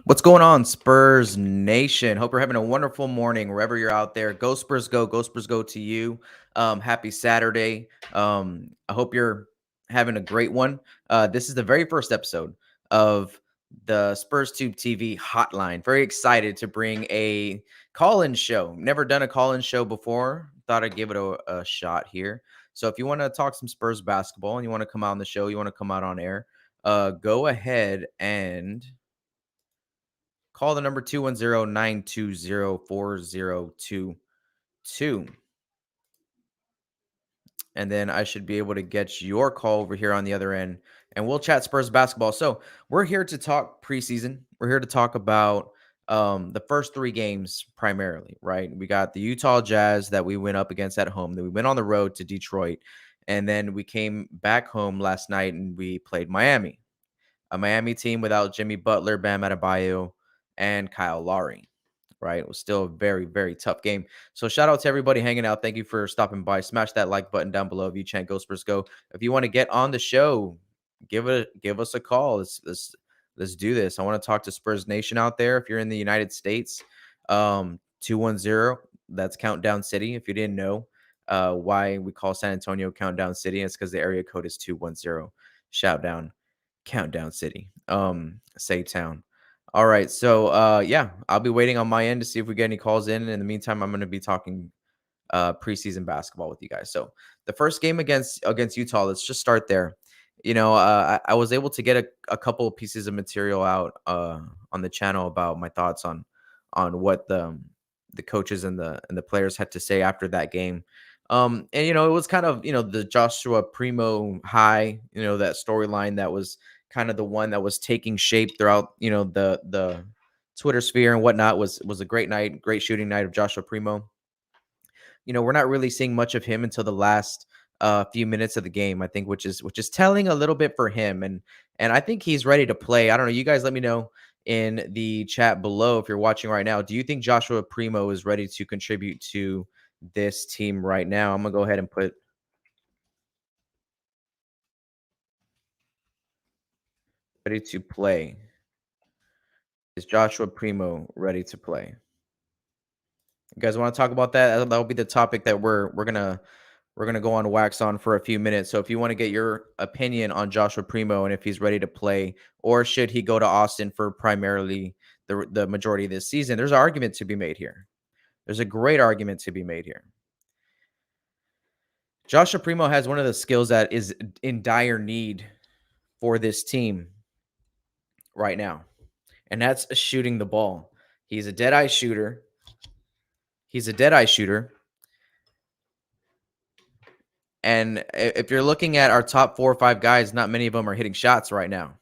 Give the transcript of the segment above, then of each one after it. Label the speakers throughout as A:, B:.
A: What's going on, Spurs Nation? Hope you're having a wonderful morning wherever you're out there. Go Spurs, go! Go Spurs, go! To you. Happy Saturday. I hope you're having a great one. This is the very first episode of the Spurs Tube TV Hotline. Very excited to bring a call-in show. Never done a call-in show before. Thought I'd give it a shot here. So if you want to talk some Spurs basketball and you want to come out on the show, you want to come out on air, go ahead and call the number 210-920-4022. And then I should be able to get your call over here on the other end. And we'll chat Spurs basketball. So we're here to talk preseason. We're here to talk about the first three games primarily, right? We got the Utah Jazz that we went up against at home. Then we went on the road to Detroit. And then we came back home last night and we played Miami. A Miami team without Jimmy Butler, Bam Adebayo, and Kyle Lowry, right? It was still a very, very tough game. So shout out to everybody hanging out. Thank you for stopping by. Smash that like button down below if you chant Go Spurs Go. If you want to get on the show, give us a call. Let's do this. I want to talk to Spurs Nation out there. If you're in the United States, 210, that's Countdown City. If you didn't know why we call San Antonio Countdown City, it's because the area code is 210. Shout down. Countdown City. Say town. All right. So yeah, I'll be waiting on my end to see if we get any calls in. In the meantime, I'm gonna be talking preseason basketball with you guys. So the first game against Utah, let's just start there. I was able to get a couple of pieces of material out on the channel about my thoughts on what the coaches and the players had to say after that game. And it was kind of the Joshua Primo high, that storyline that was kind of the one that was taking shape throughout the Twitter sphere and whatnot. Was a great night, great shooting night of Joshua Primo. We're not really seeing much of him until the last few minutes of the game, I think, which is telling a little bit for him, and I think he's ready to play. I don't know. You guys let me know in the chat below if you're watching right now. Do you think Joshua Primo is ready to contribute to this team right now? I'm gonna go ahead and put ready to play. Is Joshua Primo ready to play? You guys want to talk about that? That'll be the topic that we're gonna go on wax on for a few minutes. So if you want to get your opinion on Joshua Primo and if he's ready to play, or should he go to Austin for primarily the majority of this season, there's an argument to be made here. There's a great argument to be made here. Joshua Primo has one of the skills that is in dire need for this team right now, and that's shooting the ball. He's a dead-eye shooter. He's a dead-eye shooter. And if you're looking at our top 4 or 5 guys, not many of them are hitting shots right now.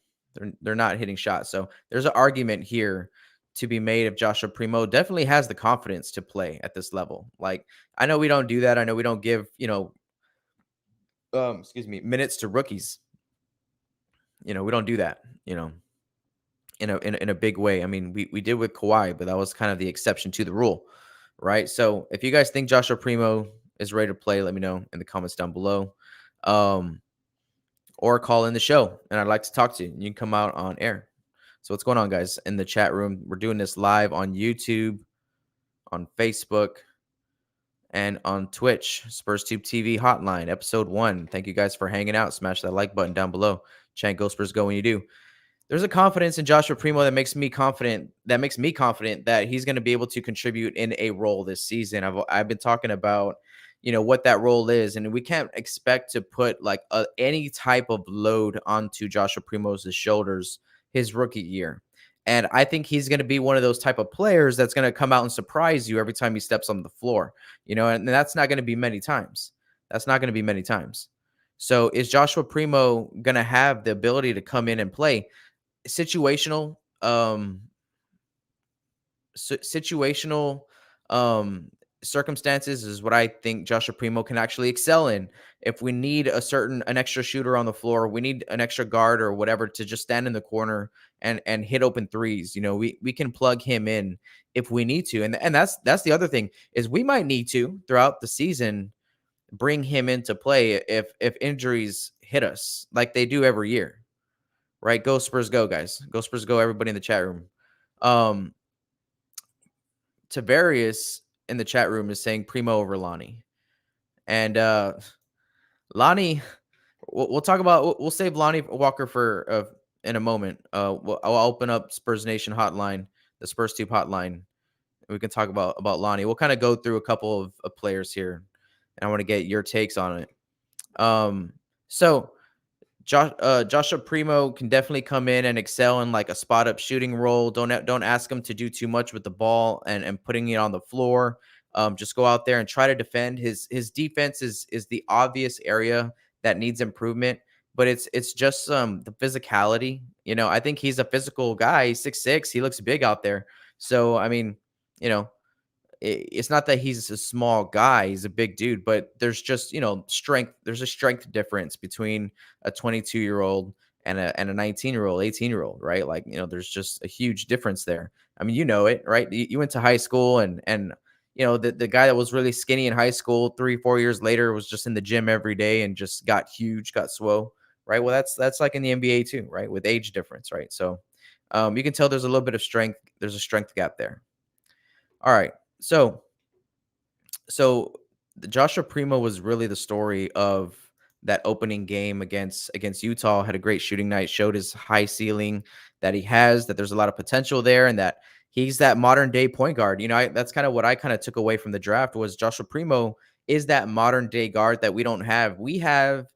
A: They're not hitting shots. So there's an argument here to be made if Joshua Primo definitely has the confidence to play at this level. Like, I know we don't do that. I know we don't give, minutes to rookies. We don't do that, in a big way. I mean, we did with Kawhi, but that was kind of the exception to the rule, right? So if you guys think Joshua Primo is ready to play, let me know in the comments down below. Or call in the show, and I'd like to talk to you. You can come out on air. So what's going on, guys, in the chat room? We're doing this live on YouTube, on Facebook, and on Twitch. SpursTubeTv Hotline, episode 1. Thank you guys for hanging out. Smash that like button down below. Chant Go Spurs Go when you do. There's a confidence in Joshua Primo that makes me confident. That he's going to be able to contribute in a role this season. I've been talking about what that role is, and we can't expect to put like any type of load onto Joshua Primo's shoulders his rookie year. And I think he's going to be one of those type of players that's going to come out and surprise you every time he steps on the floor. And that's not going to be many times. So is Joshua Primo going to have the ability to come in and play? Situational circumstances is what I think Joshua Primo can actually excel in. If we need an extra shooter on the floor, we need an extra guard or whatever to just stand in the corner and hit open threes. We can plug him in if we need to. And that's the other thing, is we might need to throughout the season bring him into play if injuries hit us like they do every year. Right? Go Spurs go, guys. Go Spurs go, everybody in the chat room. Um, Tavarius in the chat room is saying Primo over Lonnie. And Lonnie, we'll talk about, we'll save Lonnie Walker for in a moment. I'll open up Spurs Nation hotline, the Spurs Tube hotline. We can talk about Lonnie. We'll kind of go through a couple of players here, and I want to get your takes on it. So Joshua Primo can definitely come in and excel in like a spot up shooting role. Don't ask him to do too much with the ball and putting it on the floor. Just go out there and try to defend. His defense is the obvious area that needs improvement, but it's just the physicality. I think he's a physical guy. He's 6'6". He looks big out there. So I mean, you know, it's not that he's a small guy, he's a big dude, but there's just, strength. There's a strength difference between a 22-year-old and a 19-year-old, 18-year-old, right? Like, there's just a huge difference there. I mean, you know it, right? You went to high school and the guy that was really skinny in high school 3-4 years later was just in the gym every day and just got huge, got swole, right? Well, that's like in the NBA too, right? With age difference, right? So you can tell there's a little bit of strength. There's a strength gap there. All right. So the Joshua Primo was really the story of that opening game against Utah. Had a great shooting night, showed his high ceiling that he has, that there's a lot of potential there, and that he's that modern day point guard. That's kind of what I kind of took away from the draft was Joshua Primo is that modern day guard that we don't have. We have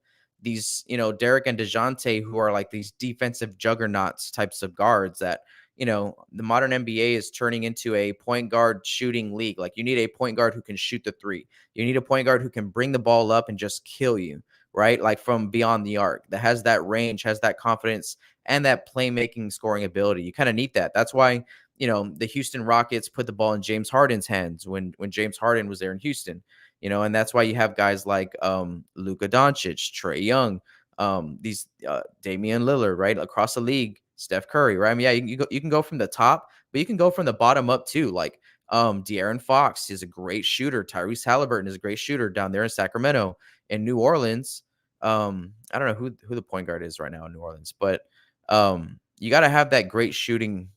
A: these, Derek and DeJounte, who are like these defensive juggernauts types of guards that the modern NBA is turning into a point guard shooting league. Like you need a point guard who can shoot the three. You need a point guard who can bring the ball up and just kill you, right? Like from beyond the arc, that has that range, has that confidence, and that playmaking scoring ability. You kind of need that. That's why, the Houston Rockets put the ball in James Harden's hands when James Harden was there in Houston, and that's why you have guys like Luka Doncic, Trae Young, these Damian Lillard, right? Across the league, Steph Curry, right? I mean, yeah, you can go from the top, but you can go from the bottom up too. Like De'Aaron Fox is a great shooter. Tyrese Halliburton is a great shooter down there in Sacramento. In New Orleans, I don't know who the point guard is right now in New Orleans, but you got to have that great shooting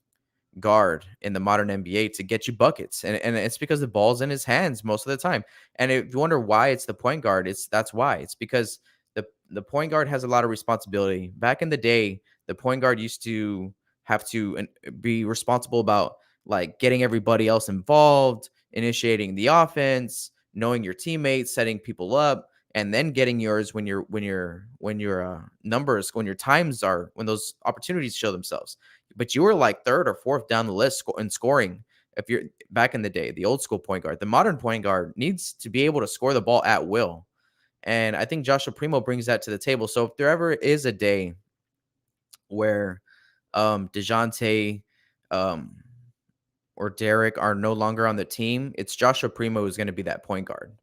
A: guard in the modern NBA to get you buckets. And it's because the ball's in his hands most of the time. And if you wonder why it's the point guard, that's why. It's because the point guard has a lot of responsibility. Back in the day, the point guard used to have to be responsible about like getting everybody else involved, initiating the offense, knowing your teammates, setting people up, and then getting yours when your numbers, when your times are, when those opportunities show themselves. But you were like third or fourth down the list in scoring. If you're back in the day, the old school point guard, the modern point guard needs to be able to score the ball at will. And I think Joshua Primo brings that to the table. So if there ever is a day where DeJounte um, or Derek are no longer on the team, it's Joshua Primo who's going to be that point guard.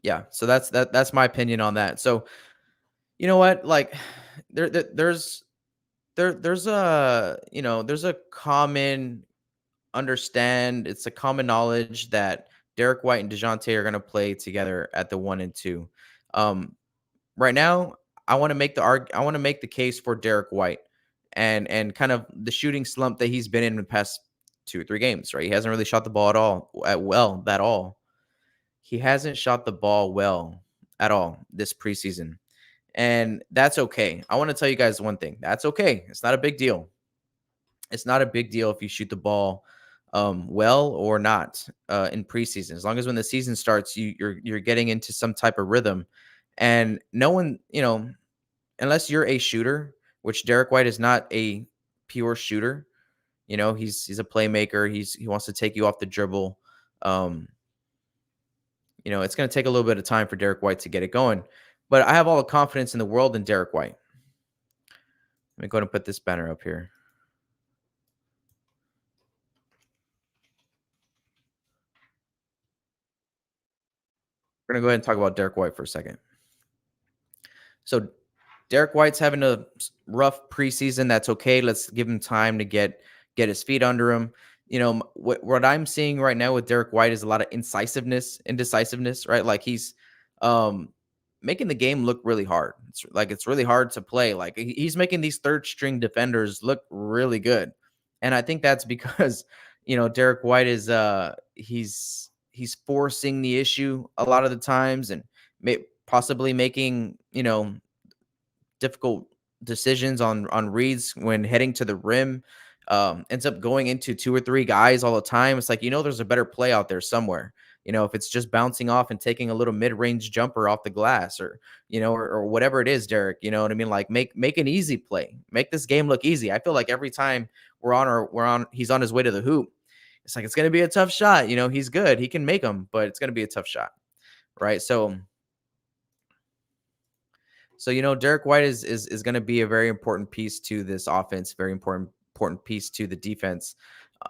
A: Yeah, so that's my opinion on that. So you know what? Like there's a common it's a common knowledge that Derek White and DeJounte are going to play together at the 1 and 2. Right now, I want to make the case for Derek White and kind of the shooting slump that he's been in the past 2 or 3 games, right? He hasn't really shot the ball at all. He hasn't shot the ball well at all this preseason. And that's okay. I want to tell you guys one thing. That's okay. It's not a big deal. It's not a big deal if you shoot the ball well or not in preseason. As long as when the season starts, you're getting into some type of rhythm. And no one, unless you're a shooter, which Derek White is not a pure shooter. He's a playmaker. He wants to take you off the dribble. It's going to take a little bit of time for Derek White to get it going. But I have all the confidence in the world in Derek White. Let me go ahead and put this banner up here. We're going to go ahead and talk about Derek White for a second. So Derek White's having a rough preseason. That's okay. Let's give him time to get his feet under him. What I'm seeing right now with Derek White is a lot of indecisiveness, right? Like he's making the game look really hard. It's really hard to play. Like he's making these third string defenders look really good. And I think that's because, Derek White is he's forcing the issue a lot of the times and possibly making, difficult decisions on reads when heading to the rim. Ends up going into two or three guys all the time. It's like, there's a better play out there somewhere. If it's just bouncing off and taking a little mid-range jumper off the glass or, or whatever it is, Derek, you know what I mean? Like make an easy play, make this game look easy. I feel like every time he's on his way to the hoop, it's like, it's going to be a tough shot. He's good. He can make them, but it's going to be a tough shot. Right. So, Derek White is going to be a very important piece to this offense, very important piece to the defense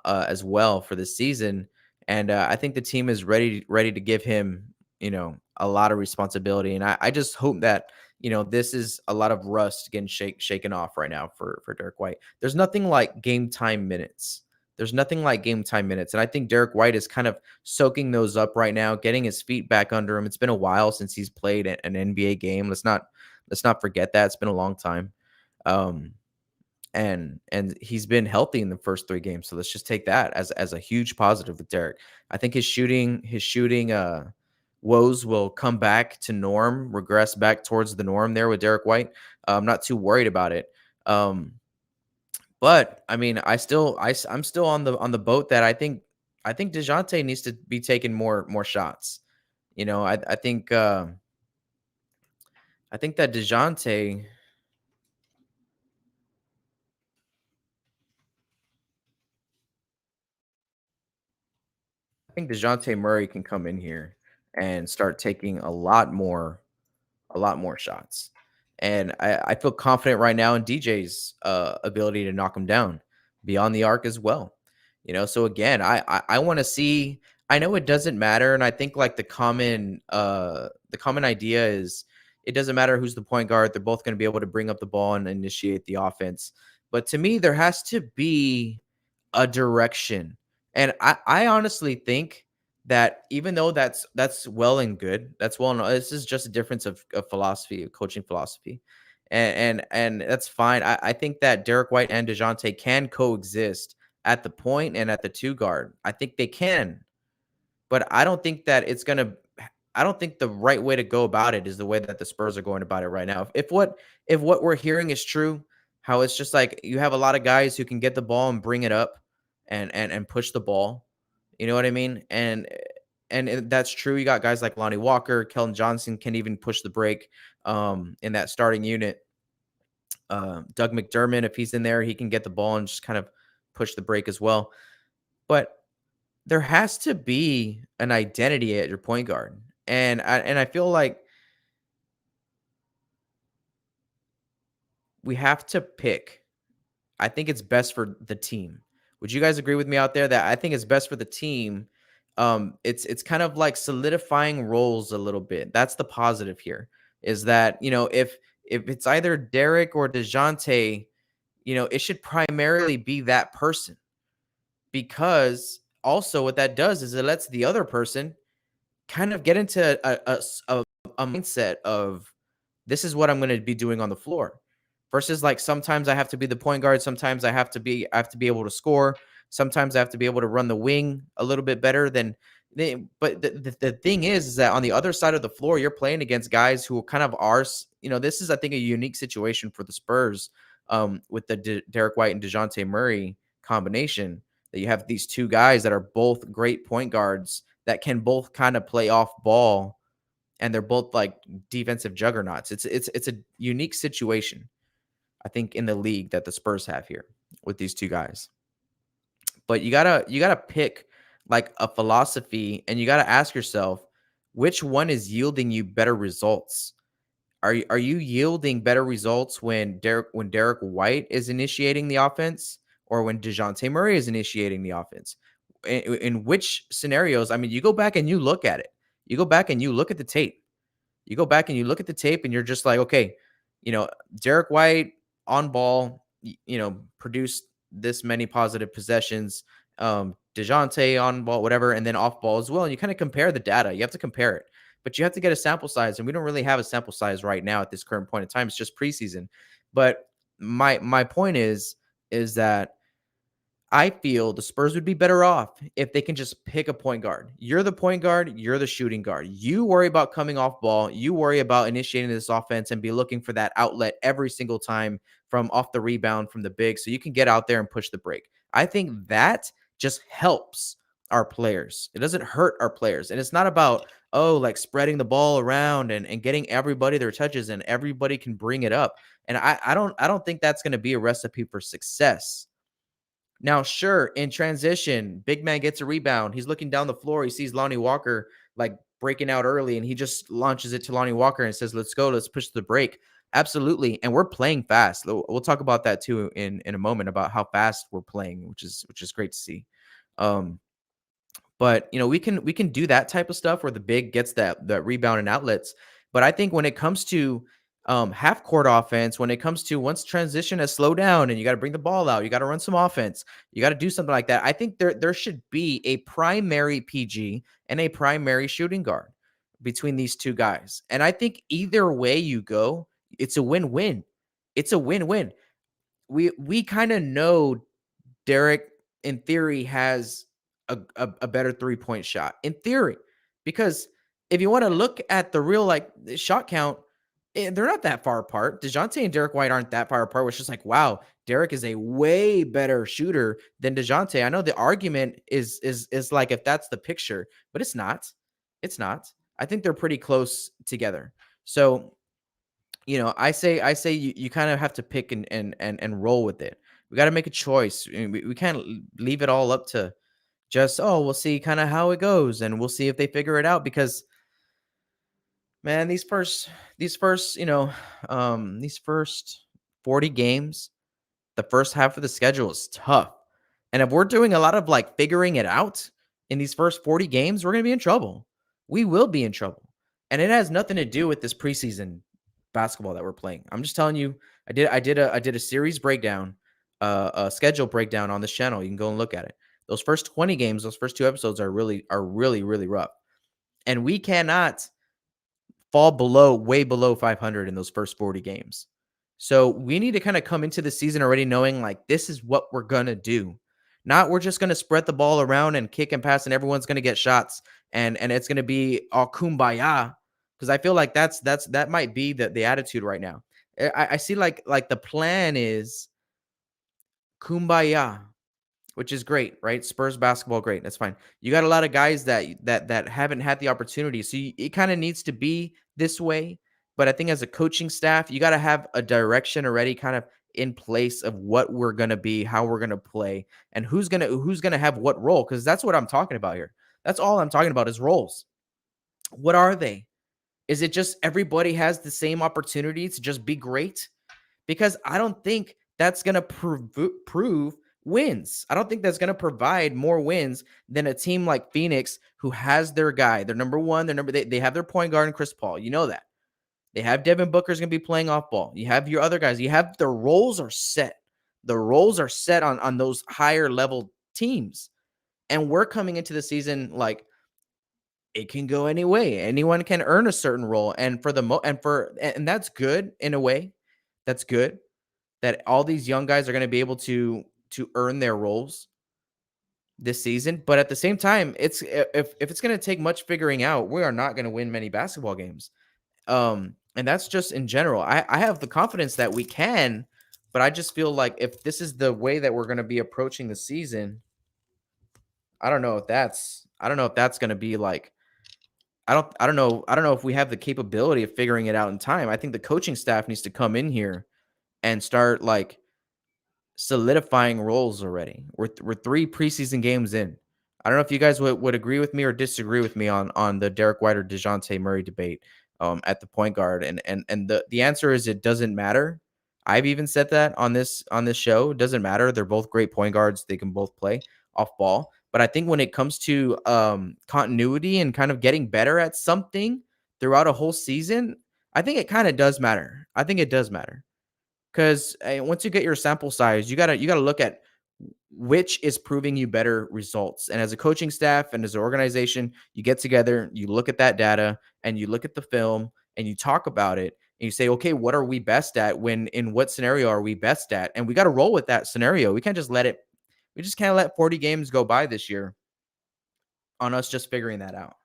A: as well for the season. And I think the team is ready to give him, a lot of responsibility. And I just hope that, this is a lot of rust getting shaken off right now for Derek White. There's nothing like game time minutes. There's nothing like game time minutes. And I think Derek White is kind of soaking those up right now, getting his feet back under him. It's been a while since he's played an NBA game. Let's not forget that. It's been a long time. Um, and he's been healthy in the first three games. So let's just take that as a huge positive with Derek. I think his shooting woes will come back to norm, regress back towards the norm there with Derek White. I'm not too worried about it. But I mean, I'm still on the boat that I think DeJounte needs to be taking more shots. I think that DeJounte I think DeJounte Murray can come in here and start taking a lot more shots. And I feel confident right now in DJ's ability to knock him down beyond the arc as well. So again, I want to see. I know it doesn't matter, and I think like the common idea is it doesn't matter who's the point guard. They're both going to be able to bring up the ball and initiate the offense. But to me, there has to be a direction. And I honestly think that even though that's well and good, that's well known. This is just a difference of philosophy, of coaching philosophy. And that's fine. I think that Derek White and DeJounte can coexist at the point and at the two guard. I think they can, but I don't think the right way to go about it is the way that the Spurs are going about it right now. If what we're hearing is true, how it's just like you have a lot of guys who can get the ball and bring it up and push the ball. You know what I mean? And that's true. You got guys like Lonnie Walker, Keldon Johnson can even push the break in that starting unit. Doug McDermott, if he's in there, he can get the ball and just kind of push the break as well. But there has to be an identity at your point guard. And I feel like we have to pick. I think it's best for the team. Would you guys agree with me out there that I think it's best for the team? It's kind of like solidifying roles a little bit. That's the positive here. Is that if it's either Derek or DeJounte, it should primarily be that person because also what that does is it lets the other person kind of get into a mindset of this is what I'm going to be doing on the floor. Versus like sometimes I have to be the point guard, sometimes I have to be able to score, sometimes I have to be able to run the wing a little bit better than but the thing is that on the other side of the floor you're playing against guys who kind of are, this is I think a unique situation for the Spurs with the Derek White and DeJounte Murray combination that you have these two guys that are both great point guards that can both kind of play off ball and they're both like defensive juggernauts. It's a unique situation, I think, in the league that the Spurs have here with these two guys. But you gotta pick like a philosophy, and you gotta ask yourself which one is yielding you better results. Are you yielding better results when Derek White is initiating the offense, or when DeJounte Murray is initiating the offense? In which scenarios? I mean, you go back and you look at it. You go back and you look at the tape. You go back and you look at the tape, and you're just like, okay, Derek White on ball, produced this many positive possessions. DeJounte on ball, whatever, and then off ball as well. And you kind of compare the data. You have to compare it but you have to get a sample size, and we don't really have a sample size right now at this current point in time. It's just preseason. But my point is that I feel the Spurs would be better off if they can just pick a point guard. You're the point guard, you're the shooting guard. You worry about coming off ball, you worry about initiating this offense and be looking for that outlet every single time from off the rebound from the big so you can get out there and push the break. I think that just helps our players. It doesn't hurt our players. And it's not about, oh, like spreading the ball around and getting everybody their touches and everybody can bring it up. And I don't think that's going to be a recipe for success. Now, sure, in transition, big man gets a rebound. He's looking down the floor. He sees Lonnie Walker like breaking out early, and he just launches it to Lonnie Walker and says, "Let's go. Let's push the break." Absolutely, and we're playing fast. We'll talk about that too in a moment about how fast we're playing, which is great to see. Um, but, we can do that type of stuff where the big gets that rebound and outlets. But I think when it comes to half court offense, when it comes to once transition has slowed down and you got to bring the ball out, you got to run some offense, you got to do something like that. I think there should be a primary PG and a primary shooting guard between these two guys. And I think either way you go, it's a win-win. It's a win-win. We kind of know Derek, in theory, has a better 3-point shot. In theory, because if you want to look at the real like shot count, they're not that far apart. DeJounte and Derek White aren't that far apart. It's just like, wow, Derek is a way better shooter than DeJounte. I know the argument is like if that's the picture, but it's not. It's not. I think they're pretty close together. So I say you kind of have to pick and roll with it. We got to make a choice. We can't leave it all up to just, oh, we'll see kind of how it goes and we'll see if they figure it out because man, these first 40 games, the first half of the schedule is tough. And if we're doing a lot of like figuring it out in these first 40 games, we're going to be in trouble. We will be in trouble. And it has nothing to do with this preseason basketball that we're playing. I'm just telling you, I did a series breakdown, a schedule breakdown on this channel. You can go and look at it. Those first 20 games, those first two episodes are really rough. And we cannot fall way below 500 in those first 40 games. So we need to kind of come into the season already knowing like this is what we're going to do. Not we're just going to spread the ball around and kick and pass and everyone's going to get shots and it's going to be all kumbaya because I feel like that might be the attitude right now. I see like the plan is kumbaya, which is great, right? Spurs basketball, great. That's fine. You got a lot of guys that haven't had the opportunity, so it kind of needs to be this way. But I think as a coaching staff, you got to have a direction already, kind of in place of what we're gonna be, how we're gonna play, and who's gonna have what role. Because that's what I'm talking about here. That's all I'm talking about is roles. What are they? Is it just everybody has the same opportunity to just be great? Because I don't think that's going to prove wins. I don't think that's going to provide more wins than a team like Phoenix who has their guy, their number one, they have their point guard and Chris Paul. You know that. They have Devin Booker's going to be playing off ball. You have your other guys. You have the roles are set. The roles are set on those higher level teams. And we're coming into the season like it can go any way. Anyone can earn a certain role. And and that's good in a way. That's good that all these young guys are going to be able to earn their roles this season. But at the same time, it's if it's going to take much figuring out, we are not going to win many basketball games. And that's just in general. I have the confidence that we can, but I just feel like if this is the way that we're going to be approaching the season, I don't know if that's going to be like I don't know if we have the capability of figuring it out in time. I think the coaching staff needs to come in here and start like solidifying roles already. We're 3 preseason games in. I don't know if you guys would agree with me or disagree with me on the Derek White or DeJounte Murray debate at the point guard. And the answer is it doesn't matter. I've even said that on this show. It doesn't matter. They're both great point guards. They can both play off ball. But I think when it comes to continuity and kind of getting better at something throughout a whole season, I think it kind of does matter. I think it does matter. Because once you get your sample size, you gotta look at which is proving you better results. And as a coaching staff and as an organization, you get together, you look at that data and you look at the film and you talk about it and you say, okay, what are we best at? In what scenario are we best at? And we got to roll with that scenario. We can't just we just can't let 40 games go by this year on us just figuring that out.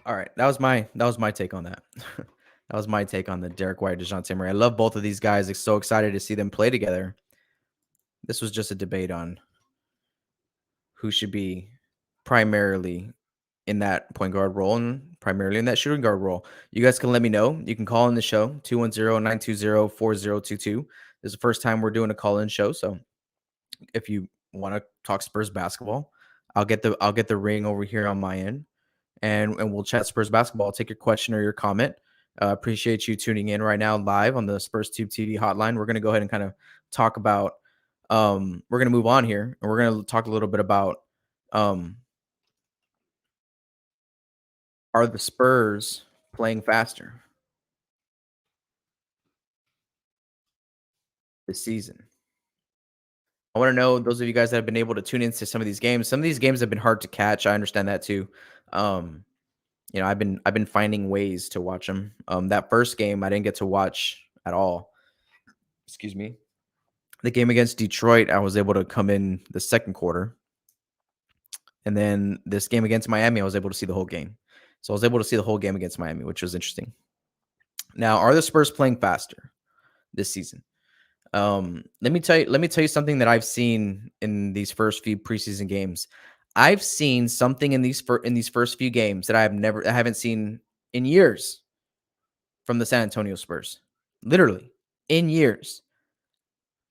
A: All right. That was my take on that. That was my take on the Derek White, DeJounte Murray. I love both of these guys. I'm so excited to see them play together. This was just a debate on who should be primarily in that point guard role and primarily in that shooting guard role. You guys can let me know. You can call in the show, 210-920-4022. This is the first time we're doing a call-in show. So if you want to talk Spurs basketball, I'll get the ring over here on my end and we'll chat Spurs basketball. I'll take your question or your comment. Appreciate you tuning in right now live on the Spurs Tube TV hotline. We're going to go ahead and kind of talk about we're going to move on here and we're going to talk a little bit about are the Spurs playing faster this season? I want to know, those of you guys that have been able to tune into some of these games. Some of these games have been hard to catch. I understand that too. I've been finding ways to watch them. That first game I didn't get to watch at all. Excuse me. The game against Detroit, I was able to come in the second quarter. And then this game against Miami, I was able to see the whole game. So I was able to see the whole game against Miami, which was interesting. Now, are the Spurs playing faster this season? Let me tell you something that I've seen in these first few preseason games. I've seen something in these first few games that I haven't seen in years from the San Antonio Spurs. Literally, in years.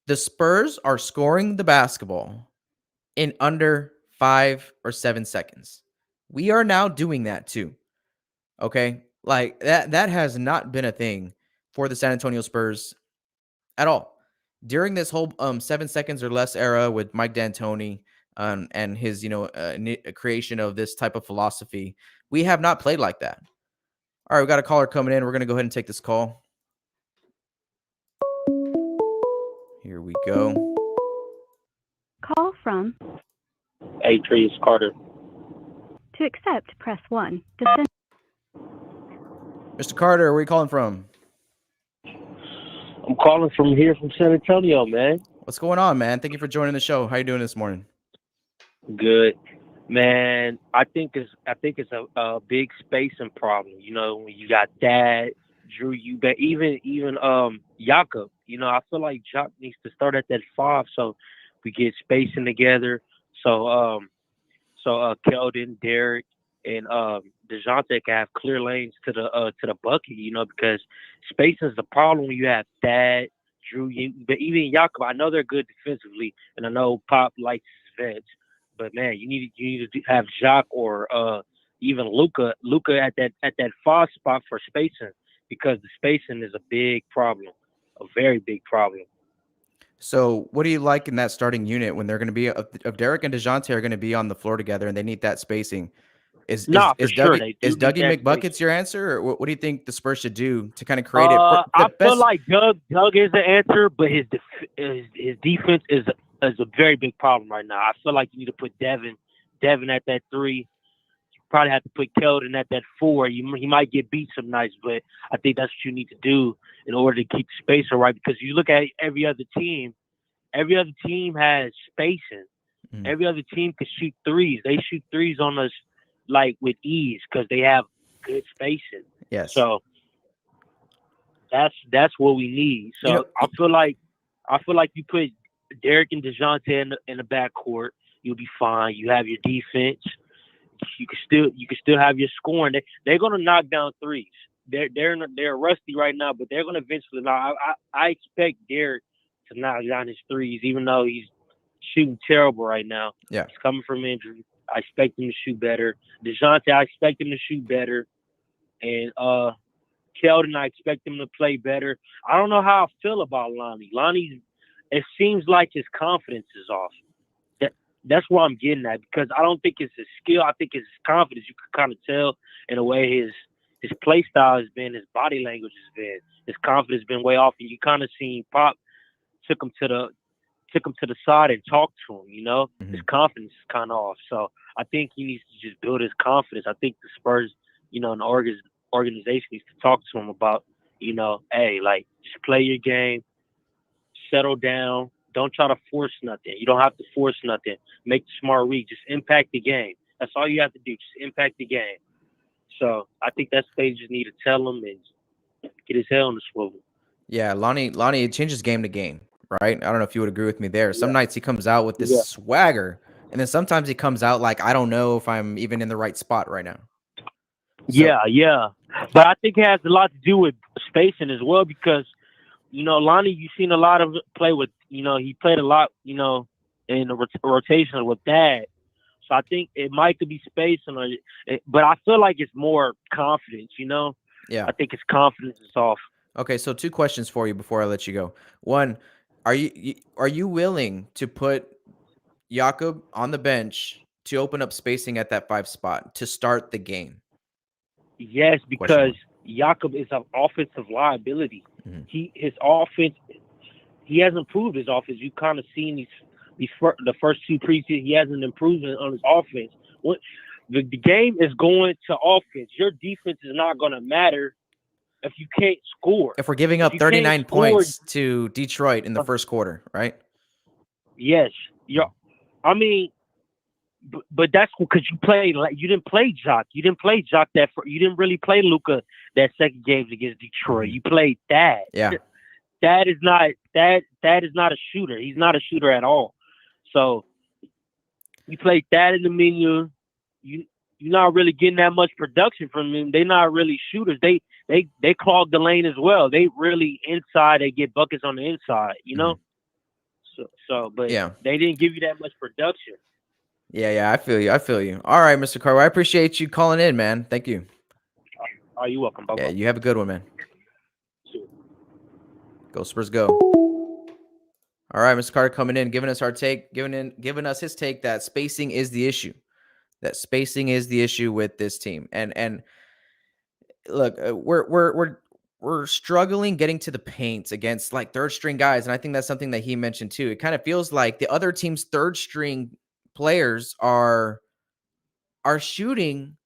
A: The Spurs are scoring the basketball in under 5 or 7 seconds. We are now doing that too. Okay? Like that has not been a thing for the San Antonio Spurs at all. During this whole 7 seconds or less era with Mike D'Antoni and his creation of this type of philosophy, we have not played like that. All right, we got a caller coming in. We're going to go ahead and take this call. Here we go.
B: Call from
C: Atrious Carter.
B: To accept, press 1.
A: Mr. Carter, where are you calling from?
C: I'm calling from here from San Antonio, man.
A: What's going on, man? Thank you for joining the show. How you doing this morning?
C: Good, man. I think it's a big spacing problem. You know, when you got Dad, Drew, even Jakob. You know, I feel like Jock needs to start at that 5 so we get spacing together. So Keldon, Derek, and DeJounte can have clear lanes to the bucket. You know, because spacing is the problem when you have Dad, Drew, but even Jakob. I know they're good defensively, and I know Pop likes his vets. But man, you need to have Jacques or even Luka at that 5 spot for spacing, because the spacing is a big problem, a very big problem.
A: So, what do you like in that starting unit when they're going to be if Derek and DeJounte are going to be on the floor together and they need that spacing? Is Dougie McBuckets your answer, or what do you think the Spurs should do to kind of create it?
C: I feel like Doug is the answer, but his defense is a very big problem right now. I feel like you need to put Devin at that 3. You probably have to put Keldon at that 4. He might get beat some nights, but I think that's what you need to do in order to keep spacing right. Because you look at every other team has spacing. Mm-hmm. Every other team can shoot threes. They shoot threes on us like with ease because they have good spacing.
A: Yes.
C: So that's what we need. So I feel like you put Derek and DeJounte in the backcourt, you'll be fine. You have your defense. You can still have your scoring. They're gonna knock down threes. They're rusty right now, but they're gonna eventually knock. I expect Derek to knock down his threes, even though he's shooting terrible right now.
A: Yeah,
C: he's coming from injury. I expect him to shoot better. DeJounte, I expect him to shoot better, and Keldon, I expect him to play better. I don't know how I feel about Lonnie. Lonnie, it seems like his confidence is off. That's what I'm getting at, because I don't think it's his skill. I think it's his confidence. You can kind of tell in the way his play style has been, his body language has been, his confidence has been way off. And you kind of seen Pop took him to the side and talked to him. You know, his confidence is kind of off. So I think he needs to just build his confidence. I think the Spurs, you know, and the organization needs to talk to him about, you know, hey, like, just play your game, settle down. Don't try to force nothing. You don't have to force nothing. Make the smart read. Just impact the game. That's all you have to do. Just impact the game. So I think that's what they just need to tell him and get his head on the swivel.
A: Yeah, Lonnie, it changes game to game, right? I don't know if you would agree with me there. Some
C: Yeah.
A: nights he comes out with this swagger, and then sometimes he comes out like, I don't know if I'm even in the right spot right now.
C: Yeah. But I think it has a lot to do with spacing as well because, you know, Lonnie, you've seen a lot of play with, you know, he played a lot, you know, in the rotation with Dad. So I think it might could be spacing, but I feel like it's more confidence, you know?
A: Yeah.
C: I think his confidence is off.
A: Okay, so 2 questions for you before I let you go. One, are you willing to put Jakob on the bench to open up spacing at that 5 spot to start the game?
C: Yes, because Jakob is an offensive liability. His offense, he hasn't improved his offense. You kind of seen the first 2 preseason, he hasn't improved on his offense. The game is going to offense. Your defense is not going to matter if you can't score.
A: If we're giving up 39 points to Detroit in the first quarter, right?
C: Yes. I mean, but that's because you didn't play Jock. You didn't play Jock you didn't really play Luka that second game against Detroit. You played Dad.
A: Yeah.
C: Dad is not a shooter. He's not a shooter at all. So you played Dad in the menu. You're not really getting that much production from them. They're not really shooters. They clog the lane as well. They really inside. They get buckets on the inside. You know. But they didn't give you that much production.
A: Yeah, I feel you. All right, Mr. Carter, I appreciate you calling in, man. Thank you.
C: Are you welcome? Bye-bye.
A: Yeah, you have a good one, man.
C: Sure.
A: Go Spurs, go. All right, Mr. Carter coming in, giving us our take, giving us his take that spacing is the issue. That spacing is the issue with this team. And look, we're struggling getting to the paint against like third string guys, and I think that's something that he mentioned too. It kind of feels like the other team's third string players are shooting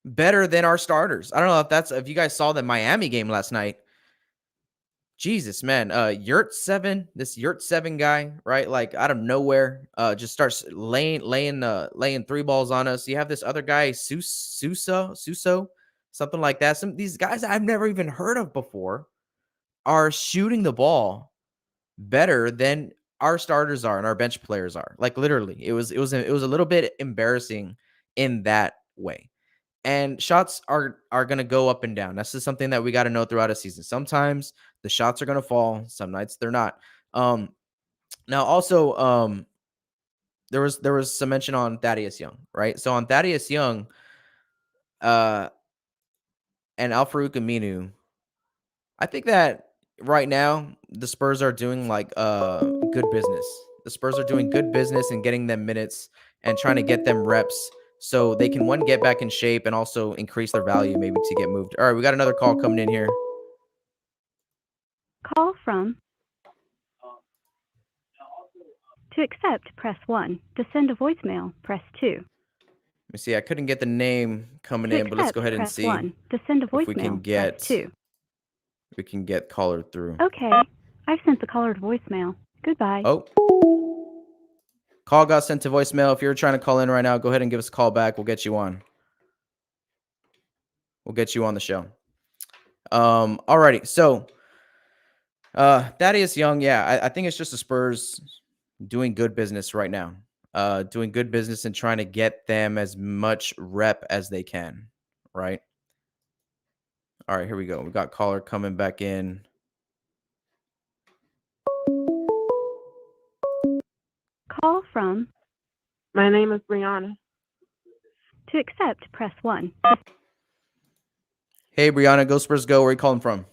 A: better than our starters. I don't know if you guys saw the Miami game last night. Jesus, man. Yurt 7 guy, right? Like out of nowhere, just starts laying 3 balls on us. You have this other guy, Suso, something like that. These guys I've never even heard of before are shooting the ball better than our starters are and our bench players are. Like literally, it was a little bit embarrassing in that way. And shots are going to go up and down. That's just something that we got to know throughout a season. Sometimes the shots are going to fall. Some nights they're not. Now also, there was some mention on Thaddeus Young, right? So on Thaddeus Young, and Al-Farouq Aminu, I think that right now the Spurs are doing like good business. The Spurs are doing good business and getting them minutes and trying to get them reps so they can, one, get back in shape and also increase their value maybe to get moved. All right, we got another call coming in here.
B: Call from. To accept, press 1. To send a voicemail, press 2.
A: Let me see. I couldn't get the name coming
B: To
A: in, but let's go ahead and
B: press
A: see
B: 1. To send a
A: if we
B: voicemail,
A: can
B: press 2.
A: we can get caller through.
B: Okay. I've sent the caller to voicemail. Goodbye.
A: Oh. Call got sent to voicemail. If you're trying to call in right now, go ahead and give us a call back. We'll get you on. We'll get you on the show. Alrighty. So, Thaddeus Young, yeah, I think it's just the Spurs doing good business right now. Doing good business and trying to get them as much rep as they can, right? All right, here we go. We got caller coming back in.
B: Call from.
D: My name is Brianna.
B: To accept, press 1.
A: Hey, Brianna, go Spurs, go. Where are you calling from?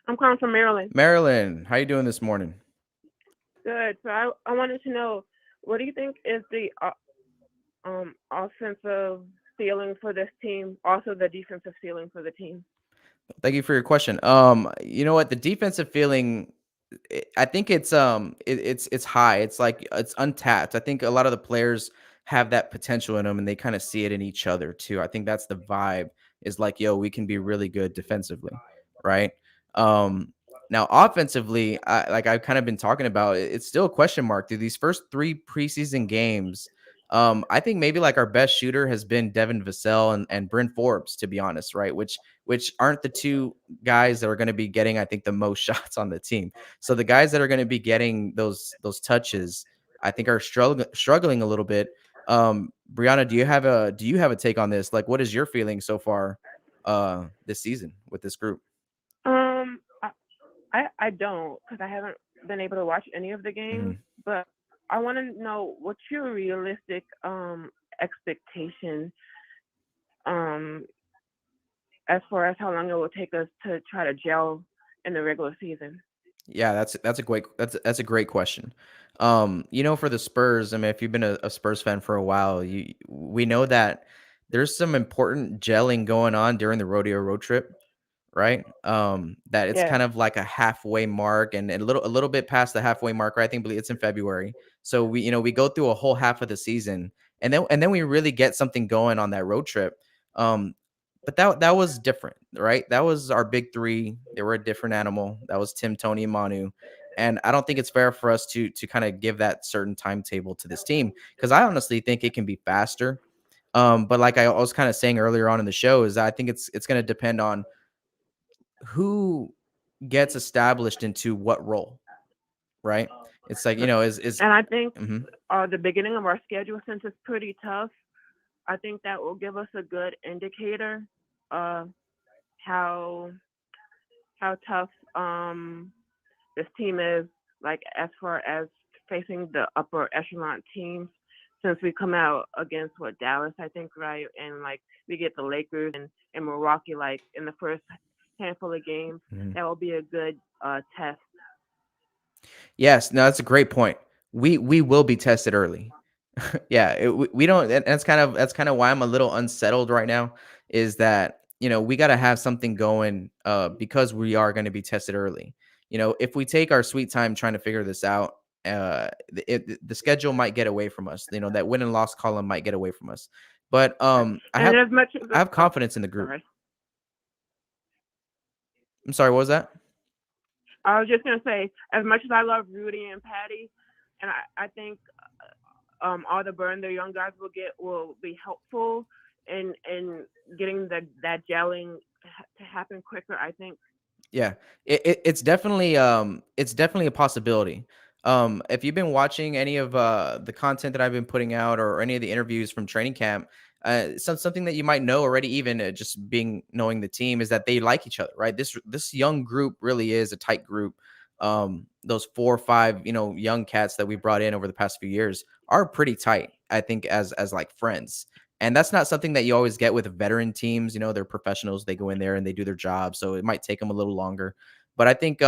D: I'm calling from Maryland.
A: Maryland, how you doing this morning?
D: Good. So I wanted to know, what do you think is the offensive ceiling for this team, also the defensive ceiling for the team?
A: Thank you for your question. You know what? The defensive feeling I think it's high. It's like it's untapped. I think a lot of the players have that potential in them, and they kind of see it in each other too. I think that's the vibe. Is like, yo, we can be really good defensively, right? Um, Now offensively, I've kind of been talking about, it's still a question mark through these first three preseason games. I think maybe like our best shooter has been Devin Vassell and Bryn Forbes, to be honest, right? Which aren't the two guys that are going to be getting, I think, the most shots on the team. So the guys that are going to be getting those touches, I think, are struggling a little bit. Brianna, do you have a take on this? Like, what is your feeling so far this season with this group?
D: Um, I don't, because I haven't been able to watch any of the games,
A: Mhm.
D: but I want to know what's your realistic expectation um as far as how long it will take us to try to gel in the regular season.
A: Yeah, that's a great question. For the Spurs, I mean, if you've been a Spurs fan for a while, we know that there's some important gelling going on during the rodeo road trip, right? That it's
D: Yeah.
A: kind of like a halfway mark and a little bit past the halfway mark, right? I think believe it's in February. So we go through a whole half of the season, and then we really get something going on that road trip. Um, but that was different, right? That was our big three. They were a different animal. That was Tim, Tony, and Manu. And I don't think it's fair for us to kind of give that certain timetable to this team, because I honestly think it can be faster. But like I was kind of saying earlier on in the show, is that I think it's going to depend on who gets established into what role, right? It's like, is
D: And I think
A: mhm.
D: the beginning of our schedule, since it's pretty tough, I think that will give us a good indicator of how tough this team is, like as far as facing the upper echelon teams. Since we come out against Dallas, I think, right, and like we get the Lakers and Milwaukee, like in the first handful of games,
A: Mhm.
D: that will be a good test.
A: Yes, no, that's a great point. We will be tested early. Yeah, we don't, and that's kind of why I'm a little unsettled right now, is that, we got to have something going, because we are going to be tested early. If we take our sweet time trying to figure this out, the schedule might get away from us. That win and loss column might get away from us. But
D: Right.
A: I
D: And
A: have
D: as much as
A: I have confidence in the group.
D: sorry,
A: I'm sorry, what was that?
D: I was just gonna say, as much as I love Rudy and Patty, and I think all the burn their young guys will be helpful in getting that gelling to happen quicker. I think.
A: Yeah, it's definitely a possibility. If you've been watching any of the content that I've been putting out, or any of the interviews from training camp, something that you might know already, even just being knowing the team, is that they like each other, right? This young group really is a tight group. Those 4 or 5 young cats that we brought in over the past few years are pretty tight, I think, as like friends. And that's not something that you always get with veteran teams. They're professionals. They go in there and they do their job. So it might take them a little longer. But I think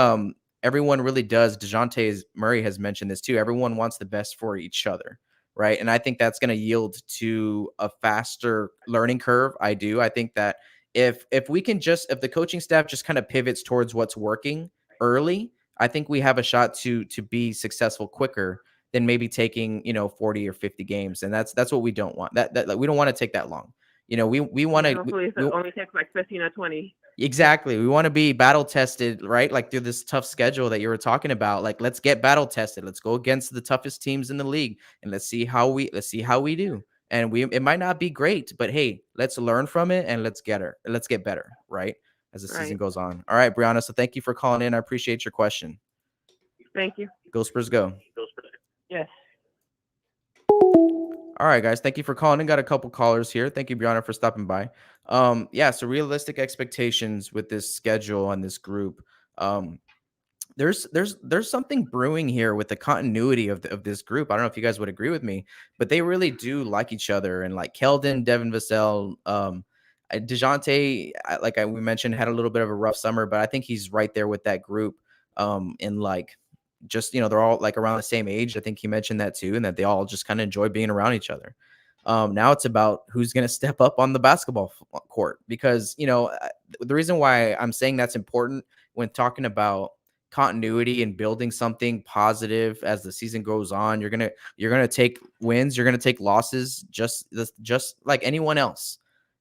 A: everyone really does. DeJounte Murray has mentioned this too. Everyone wants the best for each other. Right. And I think that's going to yield to a faster learning curve. I do. I think that if we can if the coaching staff just kind of pivots towards what's working early, I think we have a shot to be successful quicker than maybe taking 40 or 50 games. And that's what we don't want. That like, we don't want to take that long. We want
D: Yeah,
A: to
D: hopefully it
A: we
D: only takes like 15 or 20.
A: exactly. We want to be battle tested, right? Like through this tough schedule that you were talking about. Like, let's get battle tested. Let's go against the toughest teams in the league, and let's see how we do. And it might not be great, but hey, let's learn from it, and let's get better, right? As the season
D: Right.
A: goes on. All right, Brianna. So thank you for calling in. I appreciate your question.
D: Thank you.
A: Go Spurs, go.
D: Yes.
A: All right, guys. Thank you for calling in. Got a couple callers here. Thank you, Brianna, for stopping by. Yeah, so realistic expectations with this schedule and this group. Um, there's something brewing here with the continuity of this group. I don't know if you guys would agree with me, but they really do like each other. And like Keldon, Devin Vassell, DeJounte, we mentioned, had a little bit of a rough summer, but I think he's right there with that group. In like just they're all like around the same age. I think he mentioned that too, and that they all just kind of enjoy being around each other. Now it's about who's going to step up on the basketball court, because the reason why I'm saying that's important when talking about continuity and building something positive as the season goes on. You're gonna take wins, you're gonna take losses, just like anyone else.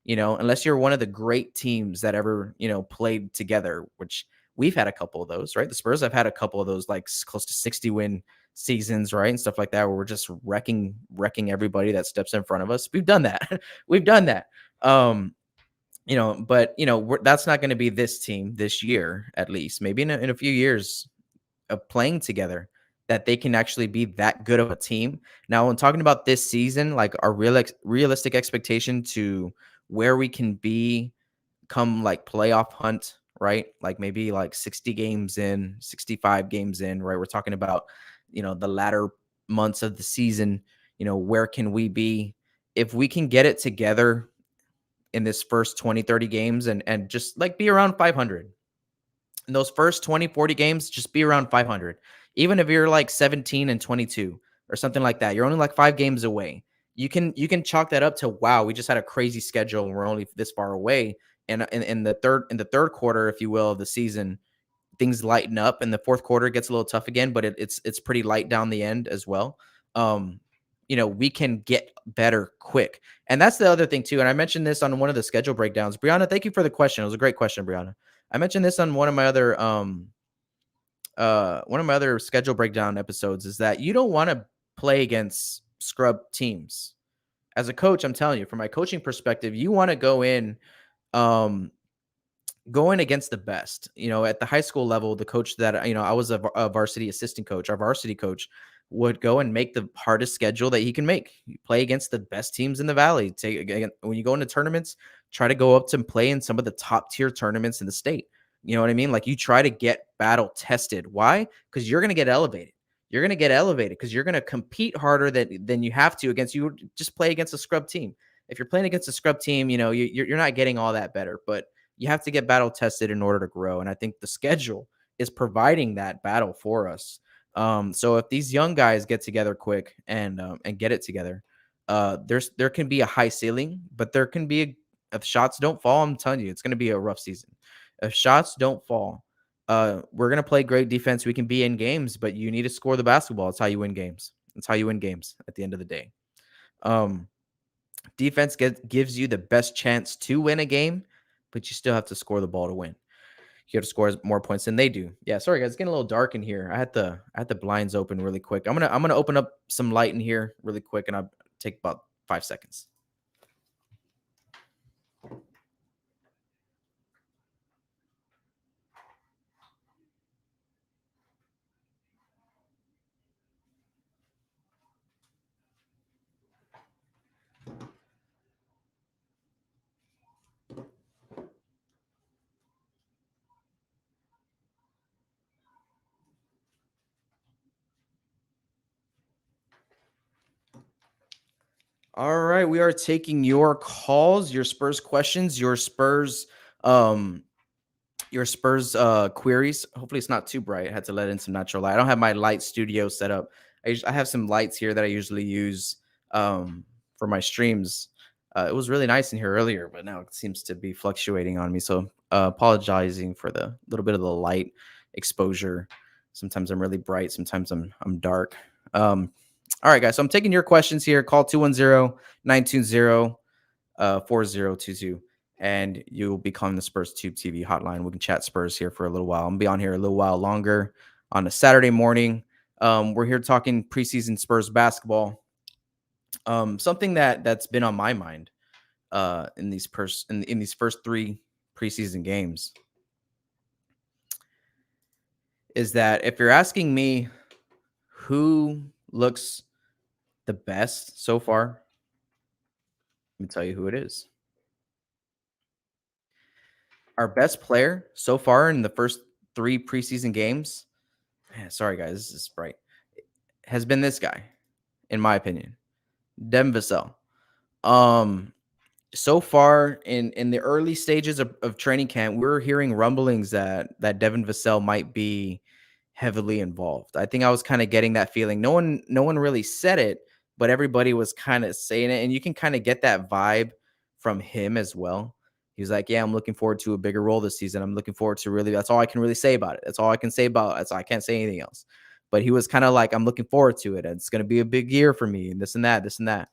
A: Unless you're one of the great teams that ever played together, which we've had a couple of those, right? The Spurs have had a couple of those, like close to 60-win seasons, right, and stuff like that, where we're just wrecking everybody that steps in front of us. We've done that. We've done that. But that's not going to be this team this year, at least. Maybe in a few years of playing together, that they can actually be that good of a team. Now, when talking about this season, like our realistic expectation to where we can be come like playoff hunt, right? Like maybe like 60 games in, 65 games in, right? We're talking about, the latter months of the season. Where can we be if we can get it together in this first 20, 30 games and just like be around 500? In those first 20, 40 games, just be around 500. Even if you're like 17-22 or something like that, you're only like 5 games away. You can chalk that up to, wow, we just had a crazy schedule and we're only this far away. And in the third quarter, if you will, of the season, things lighten up, and the fourth quarter gets a little tough again, but it's pretty light down the end as well. We can get better quick. And that's the other thing too. And I mentioned this on one of the schedule breakdowns. Brianna, thank you for the question. It was a great question, Brianna. I mentioned this on one of my other schedule breakdown episodes, is that you don't want to play against scrub teams. As a coach, I'm telling you, from my coaching perspective, you want to go in going against the best. At the high school level, the coach that I was a varsity assistant coach. Our varsity coach would go and make the hardest schedule that he can make. You play against the best teams in the valley. When you go into tournaments, try to go up to play in some of the top tier tournaments in the state. You know what I mean? Like, you try to get battle tested. Why? Because you're going to get elevated. You're going to get elevated because you're going to compete harder than you have to against. You just play against a scrub team. If you're playing against a scrub team, you're not getting all that better. But you have to get battle tested in order to grow. And I think the schedule is providing that battle for us. So if these young guys get together quick and get it together, there can be a high ceiling, but there can be if shots don't fall, I'm telling you, it's going to be a rough season. If shots don't fall, we're going to play great defense. We can be in games, but you need to score the basketball. It's how you win games. It's how you win games at the end of the day. Defense gives you the best chance to win a game, but you still have to score the ball to win. You have to score more points than they do. Yeah, sorry guys, it's getting a little dark in here. I had the blinds open really quick. I'm gonna open up some light in here really quick, and I'll take about 5 seconds. All right, we are taking your calls, your Spurs questions, your Spurs queries. Hopefully it's not too bright. I had to let in some natural light. I don't have my light studio set up. I have some lights here that I usually use for my streams. It was really nice in here earlier, but now it seems to be fluctuating on me. So apologizing for the little bit of the light exposure. Sometimes I'm really bright. Sometimes I'm dark. All right, guys. So I'm taking your questions here. Call 210-920-4022. And you'll be calling the Spurs Tube TV hotline. We can chat Spurs here for a little while. I'm going to be on here a little while longer on a Saturday morning. We're here talking preseason Spurs basketball. Something that's been on my mind in these first 3 preseason games is that if you're asking me who looks the best so far, let me tell you who it is. Our best player so far in the first 3 preseason games, sorry guys, this is bright, has been this guy, in my opinion, Devin Vassell. So far in the early stages of training camp, we're hearing rumblings that Devin Vassell might be heavily involved. I think I was kind of getting that feeling. No one really said it, but everybody was kind of saying it, and you can kind of get that vibe from him as well. He was like, yeah, I'm looking forward to a bigger role this season. I'm looking forward to really, that's all I can really say about it. That's all I can say about it. I can't say anything else. But he was kind of like, I'm looking forward to it. It's going to be a big year for me and this and that, this and that.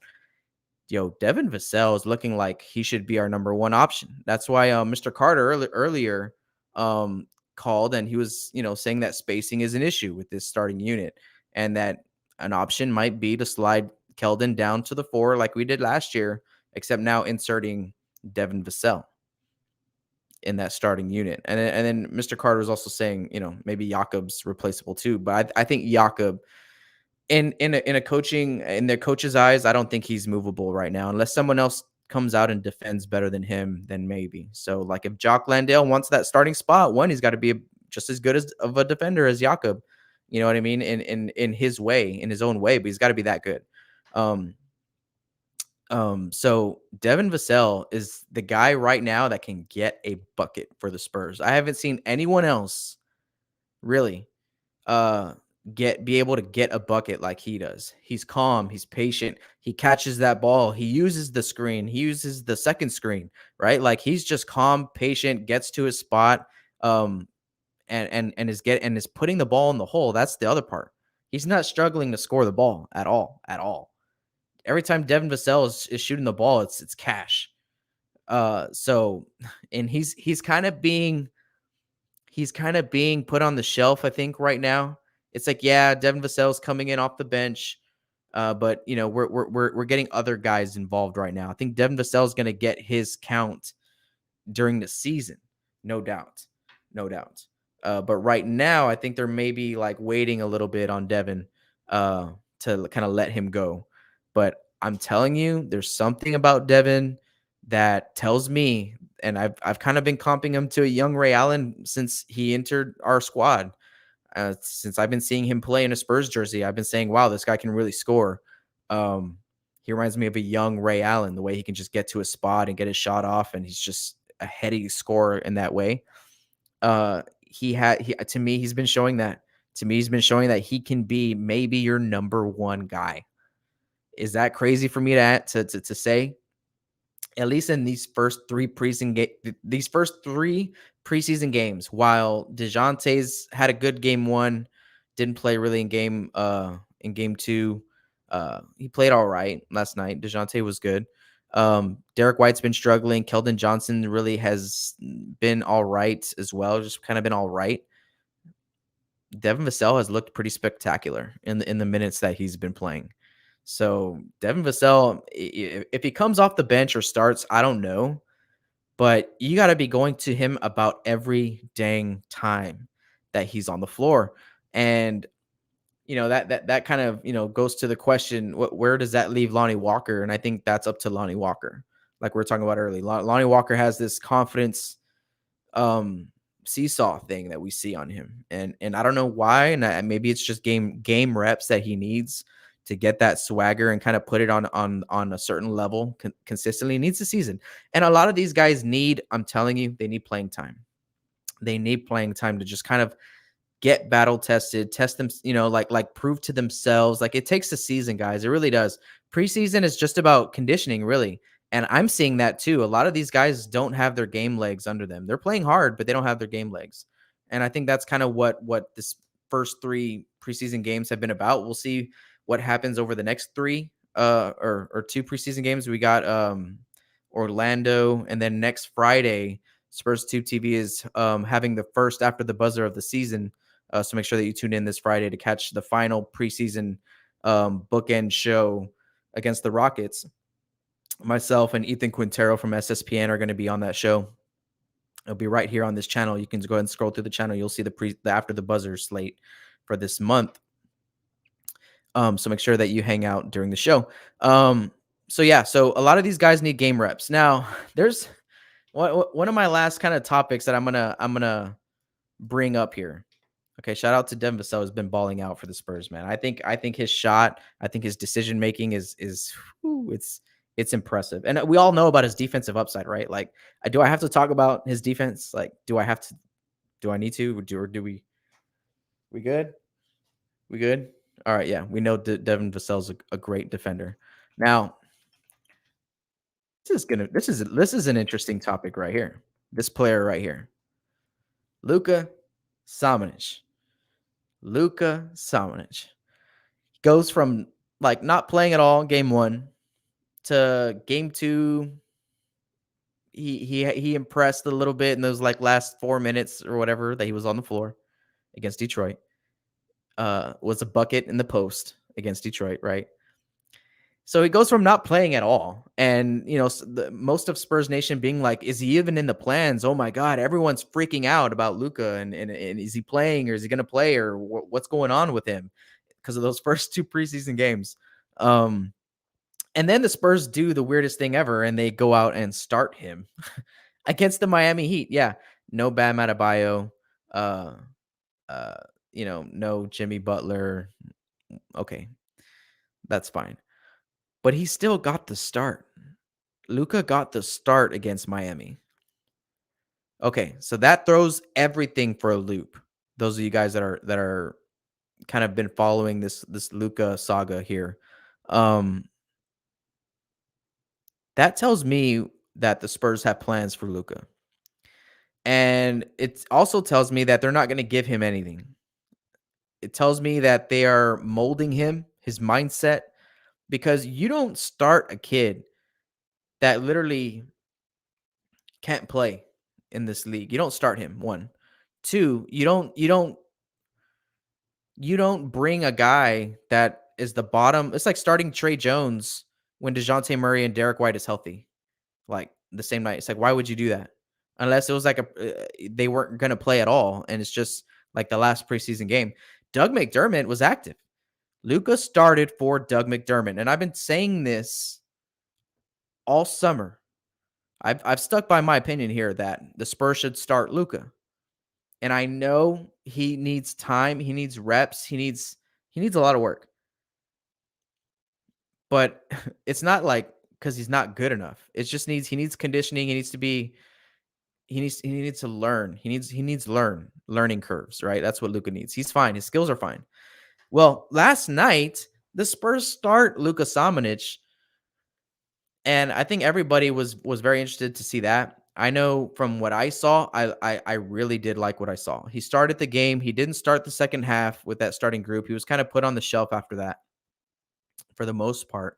A: Yo, Devin Vassell is looking like he should be our number one option. That's why Mr. Carter earlier called, and he was, saying that spacing is an issue with this starting unit, and that an option might be to slide Keldon down to the 4 like we did last year, except now inserting Devin Vassell in that starting unit. And then Mr. Carter was also saying, maybe Jakob's replaceable too. But I think Jakob, in their coach's eyes, I don't think he's movable right now unless someone else comes out and defends better than him. Then maybe. So like if Jock Landale wants that starting spot, he's got to be just as good of a defender as Jakob. You know what I mean? In his way, in his own way, but he's got to be that good. So Devin Vassell is the guy right now that can get a bucket for the Spurs. I haven't seen anyone else really be able to get a bucket like he does. He's calm, he's patient, he catches that ball, he uses the screen, he uses the second screen, right? Like he's just calm, patient, gets to his spot, and is putting the ball in the hole. That's the other part. He's not struggling to score the ball at all. Every time Devin Vassell is shooting the ball, it's cash. So and he's kind of being put on the shelf, I think, right now. It's like, yeah, Devin Vassell's coming in off the bench, but we're getting other guys involved right now. I think Devin Vassell's going to get his count during the season, no doubt. But right now, I think they're maybe like waiting a little bit on Devin to kind of let him go. But I'm telling you, there's something about Devin that tells me, and I've kind of been comping him to a young Ray Allen since he entered our squad. Since I've been seeing him play in a Spurs jersey, I've been saying, wow, this guy can really score. He reminds me of a young Ray Allen, the way he can just get to a spot and get his shot off, and he's just a heady scorer in that way. To me, he's been showing that. To me, he's been showing that he can be maybe your number one guy. Is that crazy for me to say? At least in these first three preseason games, while DeJounte's had a good game 1, didn't play really in game 2. He played all right last night. DeJounte was good. Derek White's been struggling. Keldon Johnson really has been all right as well, just kind of been all right. Devin Vassell has looked pretty spectacular in the minutes that he's been playing. So Devin Vassell, if he comes off the bench or starts, I don't know, but you got to be going to him about every dang time that he's on the floor. And that kind of goes to the question, where does that leave Lonnie Walker? And I think that's up to Lonnie Walker. Like we were talking about earlier, Lonnie Walker has this confidence seesaw thing that we see on him, and I don't know why, and maybe it's just game reps that he needs to get that swagger and kind of put it on a certain level consistently. He needs a season, and a lot of these guys I'm telling you, they need playing time. They need playing time to just kind of get battle tested, test them, like prove to themselves. Like it takes a season, guys. It really does. Preseason is just about conditioning, really. And I'm seeing that too. A lot of these guys don't have their game legs under them. They're playing hard, but they don't have their game legs. And I think that's kind of what this first 3 preseason games have been about. We'll see what happens over the next 3 or 2 preseason games. We got Orlando, and then next Friday, Spurs Tube TV is having the first after the buzzer of the season. So make sure that you tune in this Friday to catch the final preseason bookend show against the Rockets. Myself and Ethan Quintero from SSPN are going to be on that show. It'll be right here on this channel. You can go ahead and scroll through the channel. You'll see the after the buzzer slate for this month. So make sure that you hang out during the show. So a lot of these guys need game reps. Now, there's one of my last kind of topics that I'm gonna bring up here. Okay, shout out to Devin Vassell, who's been balling out for the Spurs, man. I think his shot, I think his decision making is it's impressive, and we all know about his defensive upside, right? Like, do I have to talk about his defense? Like, do I have to? Do I need to? Or do we? We good? We good? All right, yeah. We know Devin Vassell's a great defender. Now, This is an interesting topic right here. This player right here, Luka Samanic. Luka Samanic goes from like not playing at all game 1 to game 2. He impressed a little bit in those like last 4 minutes or whatever that he was on the floor against Detroit. Was a bucket in the post against Detroit, right? So he goes from not playing at all, and most of Spurs Nation being like, "Is he even in the plans? Oh my God, everyone's freaking out about Luka, and is he playing, or is he going to play, or what's going on with him?" Because of those first 2 preseason games. And then the Spurs do the weirdest thing ever, and they go out and start him against the Miami Heat. Yeah, no Bam Adebayo, no Jimmy Butler. Okay, that's fine. But he still got the start. Luka got the start against Miami. Okay, so that throws everything for a loop. Those of you guys that are kind of been following this Luka saga here. That tells me that the Spurs have plans for Luka. And it also tells me that they're not going to give him anything. It tells me that they are molding him, his mindset, because you don't start a kid that literally can't play in this league. You don't start him. 1. 2, you don't bring a guy that is the bottom. It's like starting Trey Jones when DeJounte Murray and Derek White is healthy, like the same night. It's like, why would you do that? Unless it was like they weren't going to play at all, and it's just like the last preseason game. Doug McDermott was active. Luka started for Doug McDermott, and I've been saying this all summer. I've stuck by my opinion here that the Spurs should start Luka. And I know he needs time, he needs reps, he needs a lot of work. But it's not like because he's not good enough. It just he needs conditioning, he needs to learn. He needs learning curves, right? That's what Luka needs. He's fine. His skills are fine. Well, last night the Spurs start Luka Samanic, and I think everybody was very interested to see that. I know from what I saw, I really did like what I saw. He started the game. He didn't start the second half with that starting group. He was kind of put on the shelf after that for the most part,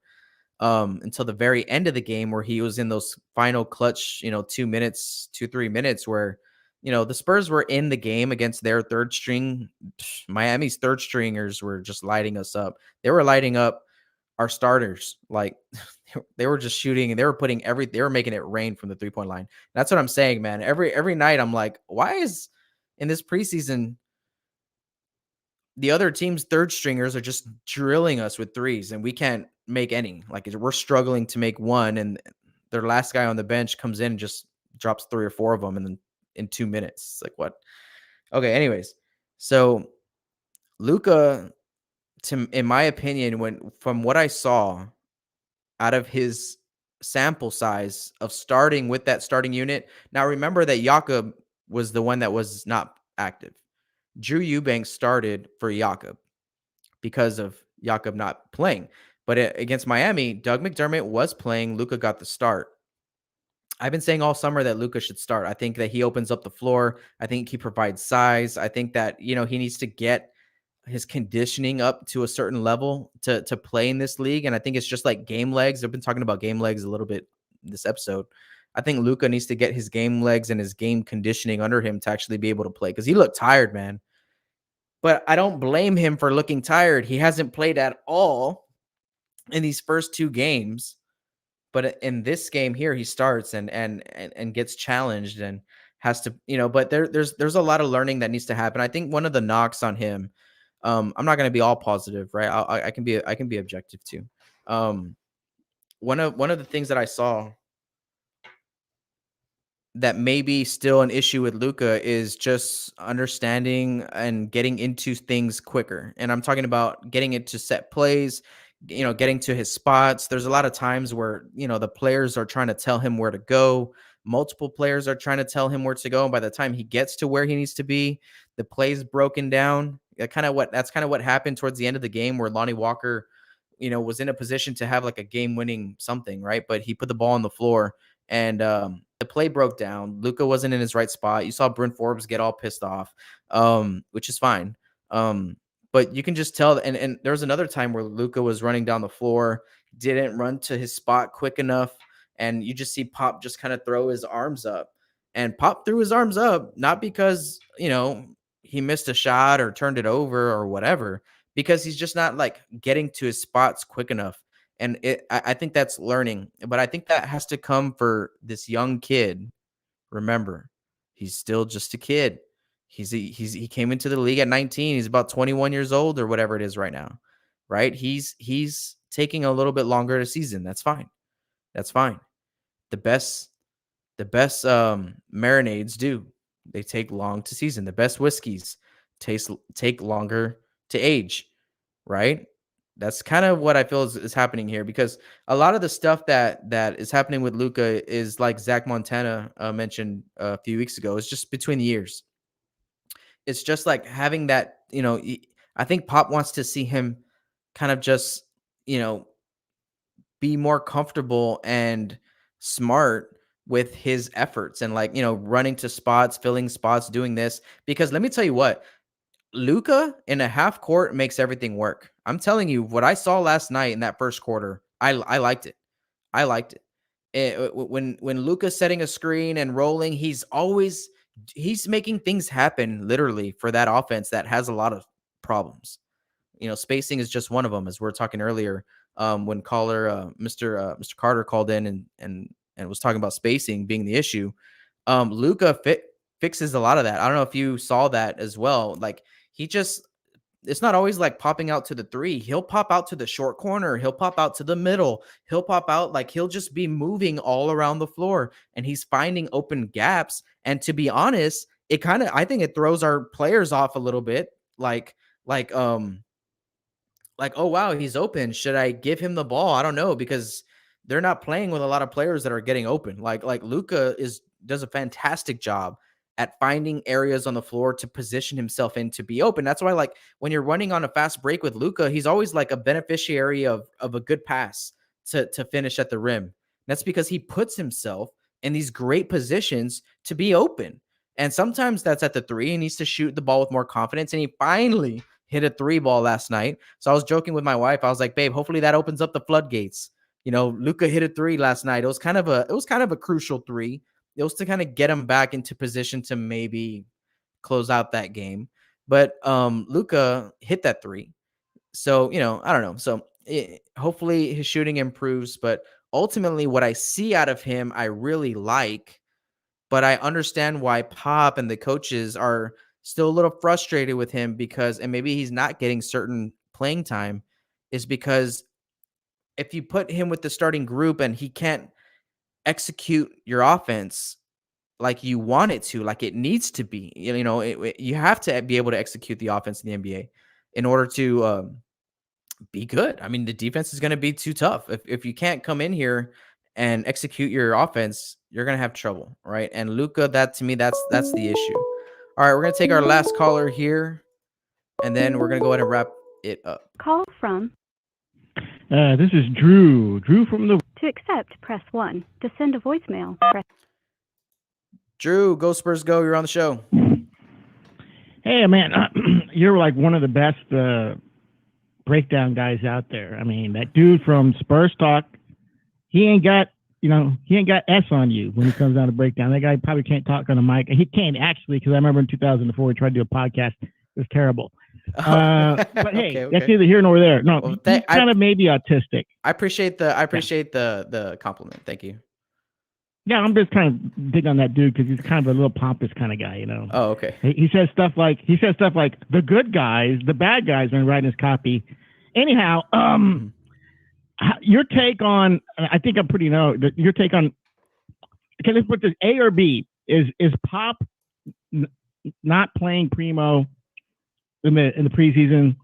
A: until the very end of the game where he was in those final clutch, 2 minutes, 3 minutes where, the Spurs were in the game against their third string. Miami's third stringers were just lighting us up. They were lighting up our starters. Like they were just shooting, and they were making it rain from the 3-point line. That's what I'm saying, man. Every night I'm like, why is in this preseason the other team's third stringers are just drilling us with threes and we can't make any? Like we're struggling to make one, and their last guy on the bench comes in and just drops 3 or 4 of them in 2 minutes. It's like, what? Okay, anyways. So Luka, in my opinion, from what I saw out of his sample size of starting with that starting unit. Now, remember that Jakob was the one that was not active. Drew Eubanks started for Jakob because of Jakob not playing. But against Miami, Doug McDermott was playing. Luka got the start. I've been saying all summer that Luka should start. I think that he opens up the floor. I think he provides size. I think that, he needs to get his conditioning up to a certain level to play in this league. And I think it's just like game legs. I've been talking about game legs a little bit this episode. I think Luka needs to get his game legs and his game conditioning under him to actually be able to play, because he looked tired, man. But I don't blame him for looking tired. He hasn't played at all in these first 2 games. But in this game here, he starts and gets challenged and has to, but there's a lot of learning that needs to happen. I think one of the knocks on him, I'm not going to be all positive, right? I can be objective too. One of the things that I saw that may be still an issue with Luka is just understanding and getting into things quicker. And I'm talking about getting into set plays, getting to his spots. There's a lot of times where, the players are trying to tell him where to go. Multiple players are trying to tell him where to go. And by the time he gets to where he needs to be, the play's broken down. That's kind of what happened towards the end of the game, where Lonnie Walker was in a position to have like a game-winning something, right? But he put the ball on the floor, and the play broke down. Luka wasn't in his right spot. You saw Bryn Forbes get all pissed off, which is fine. But you can just tell. And there was another time where Luka was running down the floor, didn't run to his spot quick enough, and you just see Pop just kind of throw his arms up. And Pop threw his arms up, not because, he missed a shot or turned it over or whatever, because he's just not like getting to his spots quick enough. And I think that's learning, but I think that has to come for this young kid. Remember, he's still just a kid. He came into the league at 19. He's about 21 years old or whatever it is right now, right? He's taking a little bit longer to season. That's fine. That's fine. The best marinades do. They take long to season. The best whiskeys take longer to age, right? That's kind of what I feel is happening here, because a lot of the stuff that is happening with Luka is like Zach Montana mentioned a few weeks ago. It's just between the years. It's just like having that, I think Pop wants to see him kind of just, be more comfortable and smart with his efforts and like, running to spots, filling spots, doing this. Because let me tell you what, Luka in a half court makes everything work. I'm telling you, what I saw last night in that first quarter, I liked it. I liked it. When Luka's setting a screen and rolling, he's making things happen literally for that offense that has a lot of problems. Spacing is just one of them, as we were talking earlier. When Mr. Carter called in and was talking about spacing being the issue. Luka fixes a lot of that. I don't know if you saw that as well. Like it's not always like popping out to the three. He'll pop out to the short corner. He'll pop out to the middle. He'll pop out, like he'll just be moving all around the floor, and he's finding open gaps. And to be honest, I think it throws our players off a little bit. Like, oh wow, he's open. Should I give him the ball? I don't know, because they're not playing with a lot of players that are getting open. Like Luka does a fantastic job at finding areas on the floor to position himself in to be open. That's why, like, when you're running on a fast break with Luka, he's always like a beneficiary of a good pass to finish at the rim. That's because he puts himself in these great positions to be open. And sometimes that's at the three. He needs to shoot the ball with more confidence. And he finally hit a 3-ball last night. So I was joking with my wife. I was like, babe, hopefully that opens up the floodgates. Luka hit a 3 last night. It was kind of a crucial 3. It was to kind of get him back into position to maybe close out that game. But Luka hit that 3. So, I don't know. So hopefully his shooting improves. But ultimately what I see out of him, I really like. But I understand why Pop and the coaches are still a little frustrated with him, and maybe he's not getting certain playing time, is because if you put him with the starting group and he can't execute your offense like you want it to, like it needs to be, you have to be able to execute the offense in the NBA in order to be good. I mean, the defense is going to be too tough. If you can't come in here and execute your offense, you're going to have trouble, right? And Luka, to me, that's the issue. All right, we're going to take our last caller here, and then we're going to go ahead and wrap it up.
B: Call from.
E: This is Drew. Drew from the...
B: To accept, press 1. To send a voicemail, press...
A: Drew, go Spurs go. You're on the show.
E: Hey, man, you're like one of the best breakdown guys out there. I mean, that dude from Spurs Talk, he ain't got S on you when he comes down to breakdown. That guy probably can't talk on a mic. He can't actually, because I remember in 2004 he tried to do a podcast. It was terrible. But hey, okay. That's neither here nor there. No, well, he's kind of maybe autistic.
A: I appreciate the compliment. Thank you.
E: Yeah, I'm just kind of dig on that dude because he's kind of a little pompous kind of guy,
A: Oh, okay.
E: He says stuff like the good guys, the bad guys when writing his copy. Anyhow, your take on, I think I'm pretty know your take on. Okay, let's put this A or B. Is Pop not playing Primo in the preseason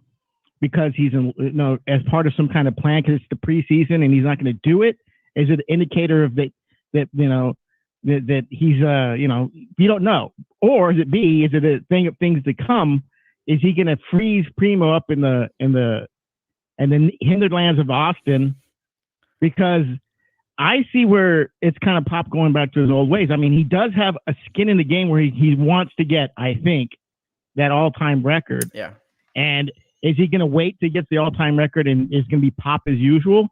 E: because he's as part of some kind of plan because it's the preseason and he's not going to do it? Is it an indicator of that he's you don't know, or is it B? Is it a thing of things to come? Is he going to freeze Primo up in the and the hinterlands of Austin, because I see where it's kind of Pop going back to his old ways. I mean, he does have a skin in the game where he wants to get, I think, that all-time record.
A: Yeah.
E: And is he going to wait to get the all-time record and is going to be Pop as usual?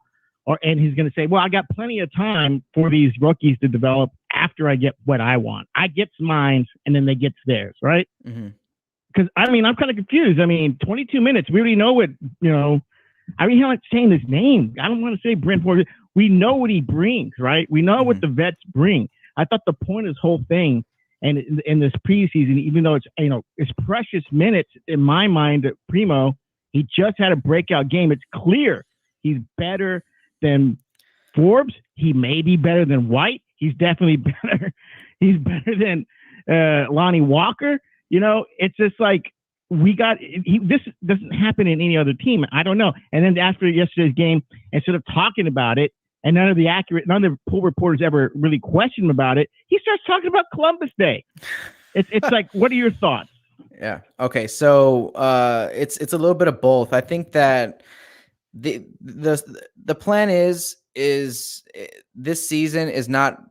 E: And he's going to say, well, I got plenty of time for these rookies to develop after I get what I want. I get mine, and then they get theirs, right? Because, I mean, I'm kind of confused. I mean, 22 minutes. We already know what, I mean, like saying his name. I don't want to say Bryn Forbes. We know what he brings, right? We know what the vets bring. I thought the point of this whole thing, and in this preseason, even though it's precious minutes in my mind, that Primo, he just had a breakout game. It's clear he's better than Forbes. He may be better than White. He's definitely better. He's better than Lonnie Walker. It's just like this doesn't happen in any other team. I don't know. And then after yesterday's game, instead of talking about it, and none of the pool reporters ever really questioned him about it, he starts talking about Columbus Day. It's like, what are your thoughts?
A: Yeah. Okay. So it's a little bit of both. I think that the plan is this season is not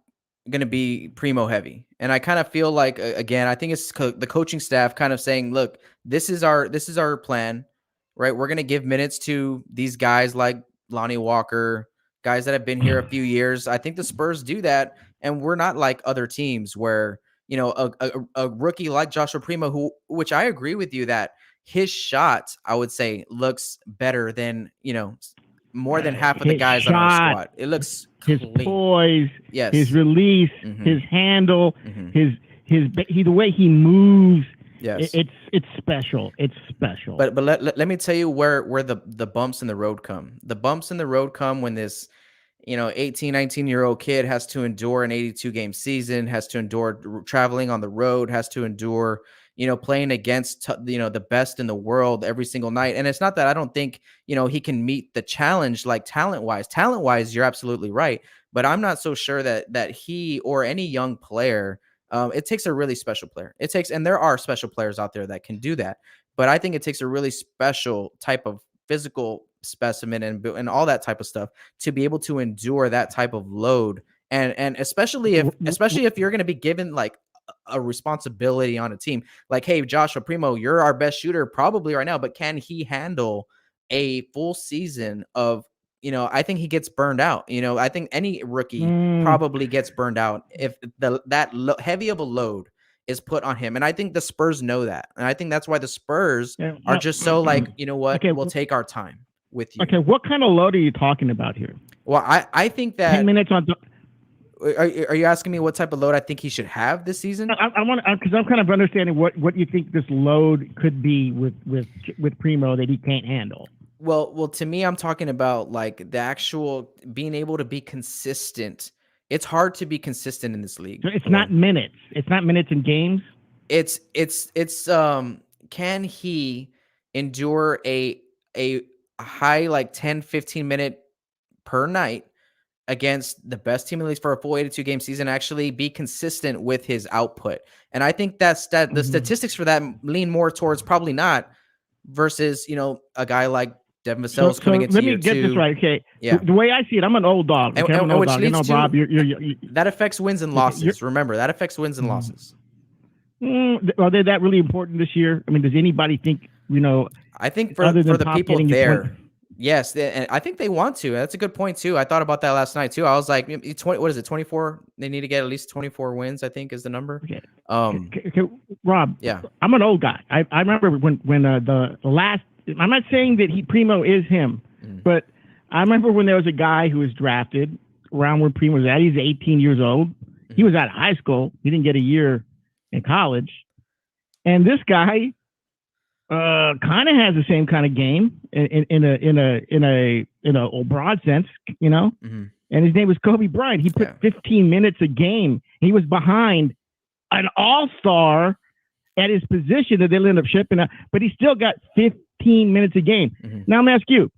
A: going to be Primo heavy. And I kind of feel like, again, I think it's the coaching staff kind of saying, look, this is our plan, right? We're going to give minutes to these guys like Lonnie Walker, guys that have been here a few years. I think the Spurs do that. And we're not like other teams where, a rookie like Joshua Primo, which I agree with you that his shot, I would say, looks better than, more than half of the guys on our squad. It looks
E: his
A: clean.
E: Poise,
A: yes,
E: his release, his handle, the way he moves.
A: Yes,
E: it's special. It's special.
A: But let me tell you where the bumps in the road come. The bumps in the road come when this 18, 19-year-old kid has to endure an 82-game season, has to endure traveling on the road, has to endure playing against the best in the world every single night. And it's not that I don't think he can meet the challenge like talent wise. You're absolutely right, but I'm not so sure that he or any young player. It takes a really special player. And there are special players out there that can do that, but I think it takes a really special type of physical specimen and all that type of stuff to be able to endure that type of load. And especially if you're going to be given like a responsibility on a team, like, hey, Joshua Primo, you're our best shooter probably right now, but can he handle a full season of, I think he gets burned out. I think any rookie probably gets burned out if heavy of a load is put on him. And I think the Spurs know that. And I think that's why the Spurs are just so like, okay, we'll take our time with you.
E: Okay. What kind of load are you talking about here?
A: Well, I think that
E: 10 minutes on.
A: Are you asking me what type of load I think he should have this season?
E: I want because I'm kind of understanding what you think this load could be with Primo that he can't handle.
A: Well, to me, I'm talking about like the actual being able to be consistent. It's hard to be consistent in this league.
E: So it's not minutes. It's not minutes in games.
A: It's can he endure a high like 10, 15 minute per night against the best team in the league for a full 82 game season, actually be consistent with his output. And I think the statistics for that lean more towards probably not versus, a guy like Devin Vassell's coming into year 2. Let me get this
E: right. Okay.
A: Yeah.
E: The way I see it, I'm an old dog. Okay? I'm an old dog. Rob,
A: that affects wins and losses. Remember, that affects wins and losses.
E: Are they that really important this year? I mean, does anybody think,
A: I think for the people there, yes, and I think they want to. That's a good point too. I thought about that last night too. I was like, what is it? 24? They need to get at least 24 wins, I think, is the number.
E: Okay. Okay, Rob.
A: Yeah.
E: I'm an old guy. I remember when the last. I'm not saying that Primo is him, but I remember when there was a guy who was drafted around where Primo was at. He's 18 years old. He was out of high school. He didn't get a year in college, and this guy kind of has the same kind of game in a broad sense, And his name was Kobe Bryant. He put 15 minutes a game. He was behind an all-star at his position that they'll end up shipping out, but he still got 15 minutes a game. Now I'm gonna ask you,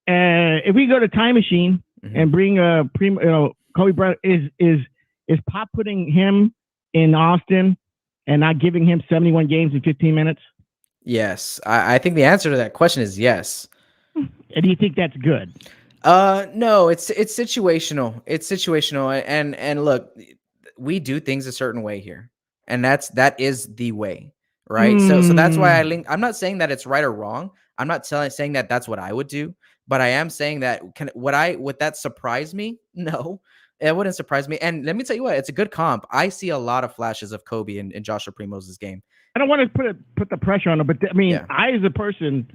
E: if we go to Time Machine and bring Kobe Bryant, is Pop putting him in Austin and not giving him 71 games in 15 minutes?
A: Yes, I think the answer to that question is yes.
E: And do you think that's good?
A: No, it's situational. It's situational. And look, we do things a certain way here. And that is the way, right? So that's why I'm not saying that it's right or wrong. I'm not saying that that's what I would do, but I am saying that would that surprise me? No. It wouldn't surprise me. And let me tell you what, it's a good comp. I see a lot of flashes of Kobe in Joshua Primo's game.
E: I don't want to put the pressure on him, but I as a person,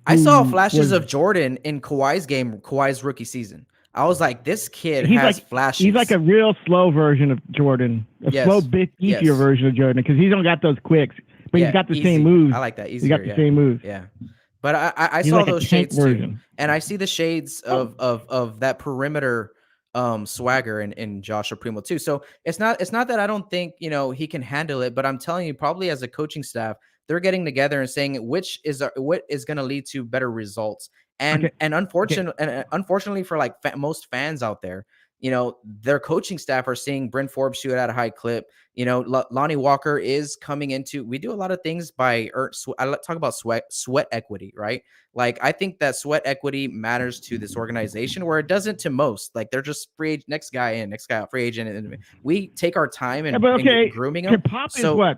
A: I saw flashes of Jordan in Kawhi's rookie season. I was like, this kid has flashes.
E: He's like a real slow version of Jordan, slow, bit easier version of Jordan, because he's don't got those quicks, but he's got the same moves.
A: I like that. Easier,
E: he's got the same moves.
A: Yeah. But I saw
E: like
A: those shades too, and I see the shades of that perimeter swagger in Joshua Primo too. So it's not that I don't think he can handle it, but I'm telling you, probably as a coaching staff, they're getting together and saying what is going to lead to better results. And unfortunately for like most fans out there, their coaching staff are seeing Bryn Forbes shoot at a high clip. Lonnie Walker is coming into. We do a lot of things by. I talk about sweat equity, right? Like I think that sweat equity matters to this organization where it doesn't to most. Like they're just free agent, next guy in, next guy out, free agent, and we take our time and grooming them.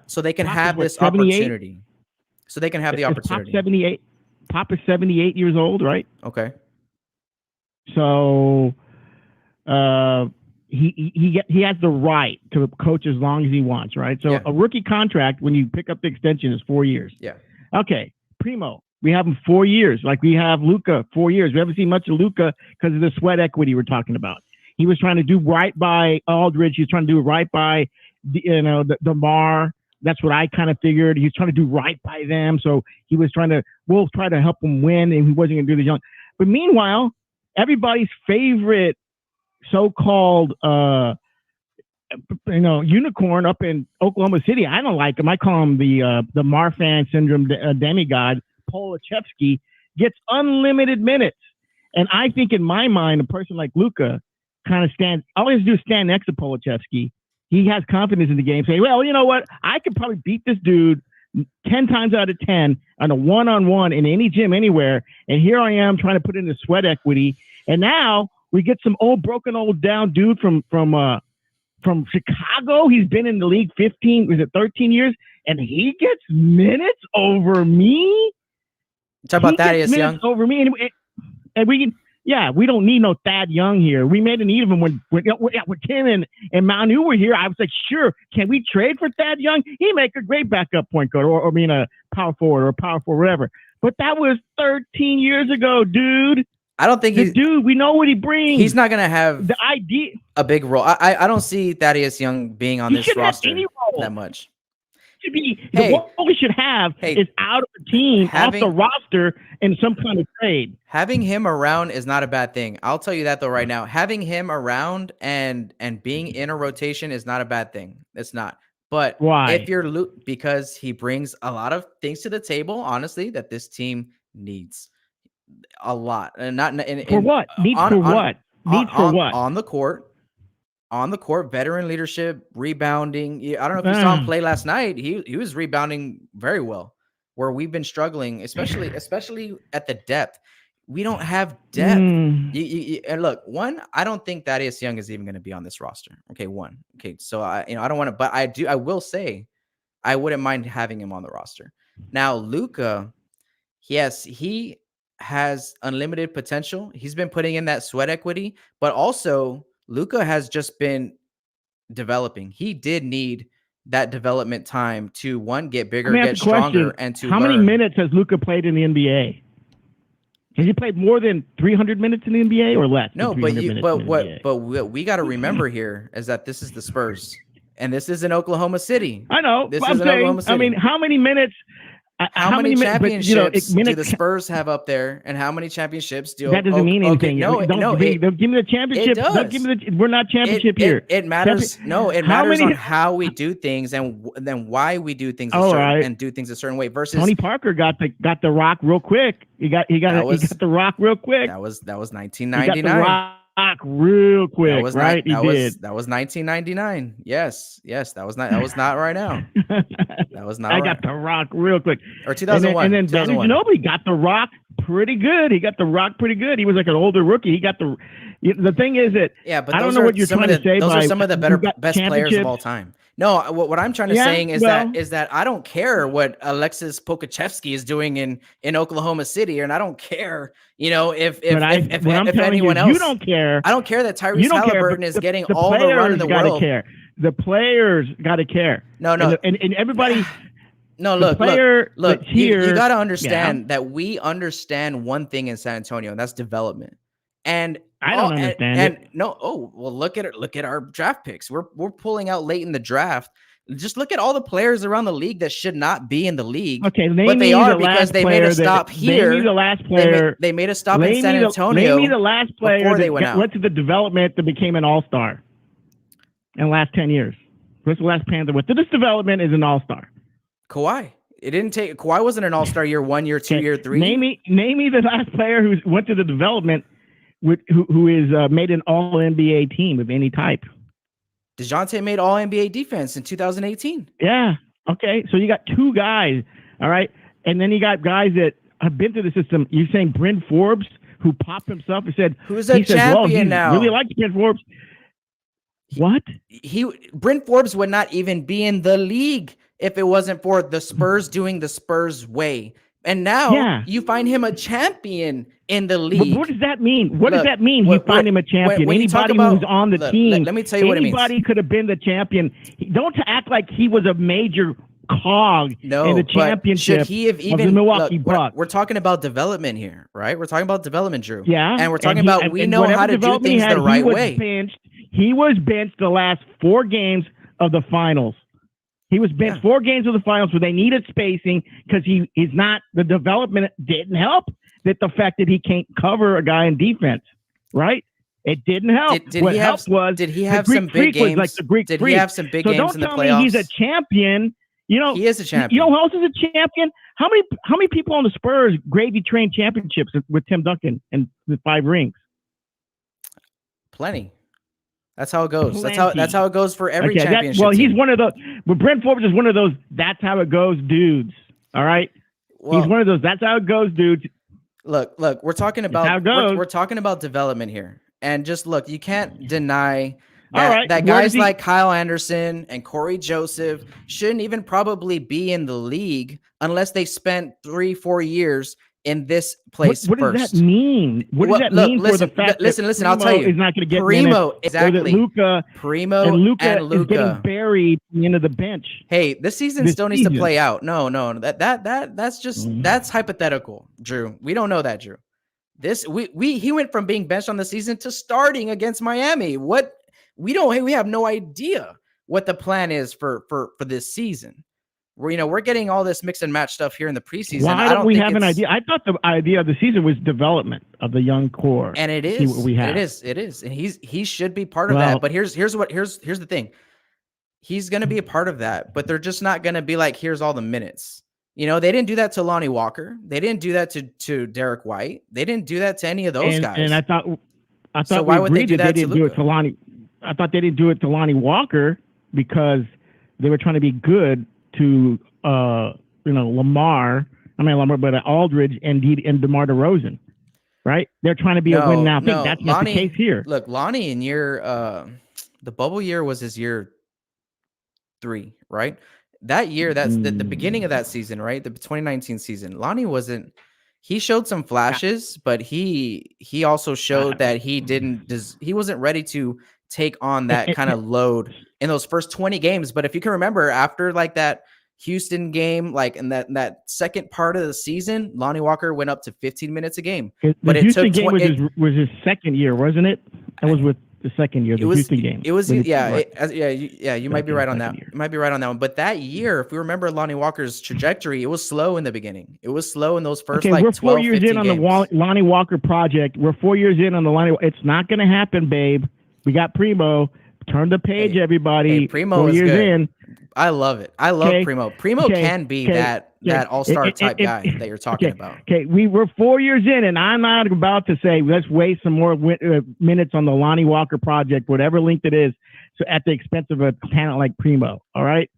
A: So they can have this opportunity. So they can have the opportunity.
E: Pop 78. Pop is 78 years old, right?
A: Okay.
E: So he has the right to coach as long as he wants, right? So a rookie contract, when you pick up the extension, is 4 years.
A: Yeah.
E: Okay. Primo, we have him 4 years. Like we have Luka 4 years. We haven't seen much of Luka because of the sweat equity we're talking about. He was trying to do right by Aldridge. He was trying to do right by the Mar. That's what I kind of figured. He's trying to do right by them. So he was we'll try to help him win, and he wasn't going to do the young. But meanwhile, everybody's favorite so-called unicorn up in Oklahoma City, I don't like him. I call him the Marfan syndrome demigod, Polachevsky, gets unlimited minutes. And I think in my mind, a person like Luka kind of all he has to do is stand next to Polachevsky. He has confidence in the game, saying, well, you know what? I could probably beat this dude 10 times out of 10 on a one-on-one in any gym anywhere. And here I am trying to put in the sweat equity. And now we get some broken down dude from Chicago. He's been in the league 13 years, and he gets minutes over me.
A: Talk about Thaddeus Young
E: over me, and we can. Yeah, we don't need no Thad Young here. We made an need of him when Tim and Manu were here. I was like, sure, can we trade for Thad Young? He'd make a great backup point guard, or a power forward or a power forward, whatever. But that was 13 years ago, dude.
A: I don't think
E: we know what he brings.
A: He's not going to have
E: the idea
A: a big role. I don't see Thaddeus Young being on this roster that much.
E: What we should have is out of the team, off the roster, in some kind of trade.
A: Having him around is not a bad thing. I'll tell you that though right now. Having him around and being in a rotation is not a bad thing. It's not. But
E: why?
A: If you're because he brings a lot of things to the table, honestly, that this team needs a lot. And not
E: for what? Needs for what? Needs for what?
A: On the court. On the court, veteran leadership, rebounding. I don't know if you saw him play last night. He was rebounding very well, where we've been struggling, especially at the depth. We don't have depth. And look, I don't think Thaddeus Young is even going to be on this roster. Okay, so I don't want to, but I will say, I wouldn't mind having him on the roster. Now, Luka, yes, he has unlimited potential. He's been putting in that sweat equity, but also Luka has just been developing. He did need that development time to get bigger, get stronger, and to
E: how many minutes has Luka played in the NBA? Has he played more than 300 minutes in the NBA or less?
A: No, but what we got to remember here is that this is the Spurs, and this is in Oklahoma City.
E: I know.
A: This is in Oklahoma City.
E: I mean, how many minutes?
A: How many championships do the Spurs have up there, and how many championships do
E: that doesn't mean anything?
A: They'll
E: give me the championship. We're not championship here.
A: It matters. It matters on how we do things and then why we do things and do things a certain way. Versus
E: Tony Parker got the rock real quick. He got the rock real quick.
A: That was 1999.
E: real quick, right?
A: That
E: did.
A: That was 1999. Yes, that was not right now. That was not.
E: I
A: right.
E: got The Rock real quick.
A: Or 2001.
E: And then
A: 2001.
E: Manu Ginobili got The Rock pretty good. He got The Rock pretty good. He was like an older rookie. He got the thing is that
A: but
E: I don't know what you're trying to say.
A: Those are some of the best players of all time. No, what I'm trying to saying is that I don't care what Alexis Pokachevsky is doing in Oklahoma City, and I don't care, if anyone else.
E: You don't care.
A: I don't care that Tyrese Halliburton is getting all the run in the world.
E: Care. The players got to care.
A: No,
E: and everybody.
A: No, look.
E: Here,
A: you got to understand that we understand one thing in San Antonio, and that's development. And
E: I don't understand it.
A: Look at our draft picks. We're pulling out late in the draft. Just look at all the players around the league that should not be in the league.
E: Okay,
A: but they are because they made a stop here.
E: Name me the last player.
A: They made a stop in San Antonio.
E: Name me the last player that went to the development that became an all-star in the last 10 years. What's the last Panther went to this development is an all-star?
A: Kawhi. Kawhi wasn't an all-star year 1, year 2, year 3.
E: Name me the last player who went to the development who is made an all-NBA team of any type.
A: DeJounte made all-NBA defense in 2018.
E: Yeah. Okay. So you got 2 guys. All right. And then you got guys that have been to the system. You're saying Bryn Forbes, who popped himself and said,
A: who's a champion now.
E: Really likes Bryn Forbes. What?
A: Bryn Forbes would not even be in the league if it wasn't for the Spurs doing the Spurs way. And now you find him a champion in the league.
E: What does that mean? What does that mean? You find him a champion. Anybody who's on the team.
A: Let me tell you what it means.
E: Anybody could have been the champion. Don't act like he was a major cog in the championship
A: should he have even,
E: of the Milwaukee Bucks.
A: We're talking about development here, right? We're talking about development, Drew.
E: Yeah.
A: And we're talking about we know how to do things the right way.
E: He was benched the last 4 games of the finals. He was benched 4 games of the finals where they needed spacing because the development didn't help. That the fact that he can't cover a guy in defense, right? It didn't help.
A: Did he have some big games?
E: Like the Greek
A: did he have some big games in the playoffs?
E: Don't tell me he's a champion.
A: He is a champion.
E: You know who else is a champion? How many people on the Spurs gravy train championships with Tim Duncan and the 5 rings?
A: Plenty. That's how it goes. That's how it goes for every championship.
E: He's one of those. But Bryn Forbes is one of those. That's how it goes, dudes. All right. Well, he's one of those. That's how it goes, dudes.
A: Look. We're talking about we're talking about development here, and just look. You can't deny that guys like Kyle Anderson and Corey Joseph shouldn't even probably be in the league unless they spent 3-4 years in this place.
E: What does that mean? What does that mean for the fact
A: listen,
E: that
A: I'll tell you.
E: Is not going to get
A: Primo, exactly.
E: Primo and Luka is getting buried into the bench.
A: Hey, this season still needs to play out. No, that's just that's hypothetical, Drew. We don't know that, Drew. He went from being benched on the season to starting against Miami. We have no idea what the plan is for this season. We're getting all this mix and match stuff here in the preseason.
E: Why don't we have an idea? I thought the idea of the season was development of the young core.
A: And it is. What we have. It is. And he should be part of that. But here's the thing. He's going to be a part of that, but they're just not going to be like, here's all the minutes. They didn't do that to Lonnie Walker. They didn't do that to Derek White. They didn't do that to any of those guys.
E: And I thought
A: so why would they do that?
E: They didn't do it to Lonnie. I thought they didn't do it to Lonnie Walker because they were trying to be good to Aldridge and DeMar DeRozan, right? They're trying to be a win now thing. That's not the case here.
A: Look, Lonnie in the bubble year was his year 3, right? That year, that's the beginning of that season, right? The 2019 season. Lonnie wasn't. He showed some flashes, but he also showed that he wasn't ready to take on that kind of load in those first 20 games. But if you can remember, after like that Houston game, like in that second part of the season, Lonnie Walker went up to 15 minutes a game.
E: But the Houston game was his second year, wasn't it? That was with the second year, the Houston game.
A: It was, you might be right on that. You might be right on that one. But that year, if we remember Lonnie Walker's trajectory, it was slow in the beginning. It was slow in those first
E: we're
A: 12,
E: 4 years in on
A: games.
E: The Lonnie Walker project. We're 4 years in on the Lonnie. It's not going to happen, babe. We got Primo. Turn the page,
A: Hey,
E: everybody.
A: Primo
E: 4
A: is
E: years
A: good.
E: in.
A: I love it. I love
E: Okay.
A: Primo. Primo
E: Okay.
A: can be
E: Okay.
A: that all-star type
E: If-
A: guy that you're talking about.
E: Okay, we were 4 years in, and I'm not about to say let's waste some more minutes on the Lonnie Walker project, whatever length it is, so at the expense of a talent like Primo. All right,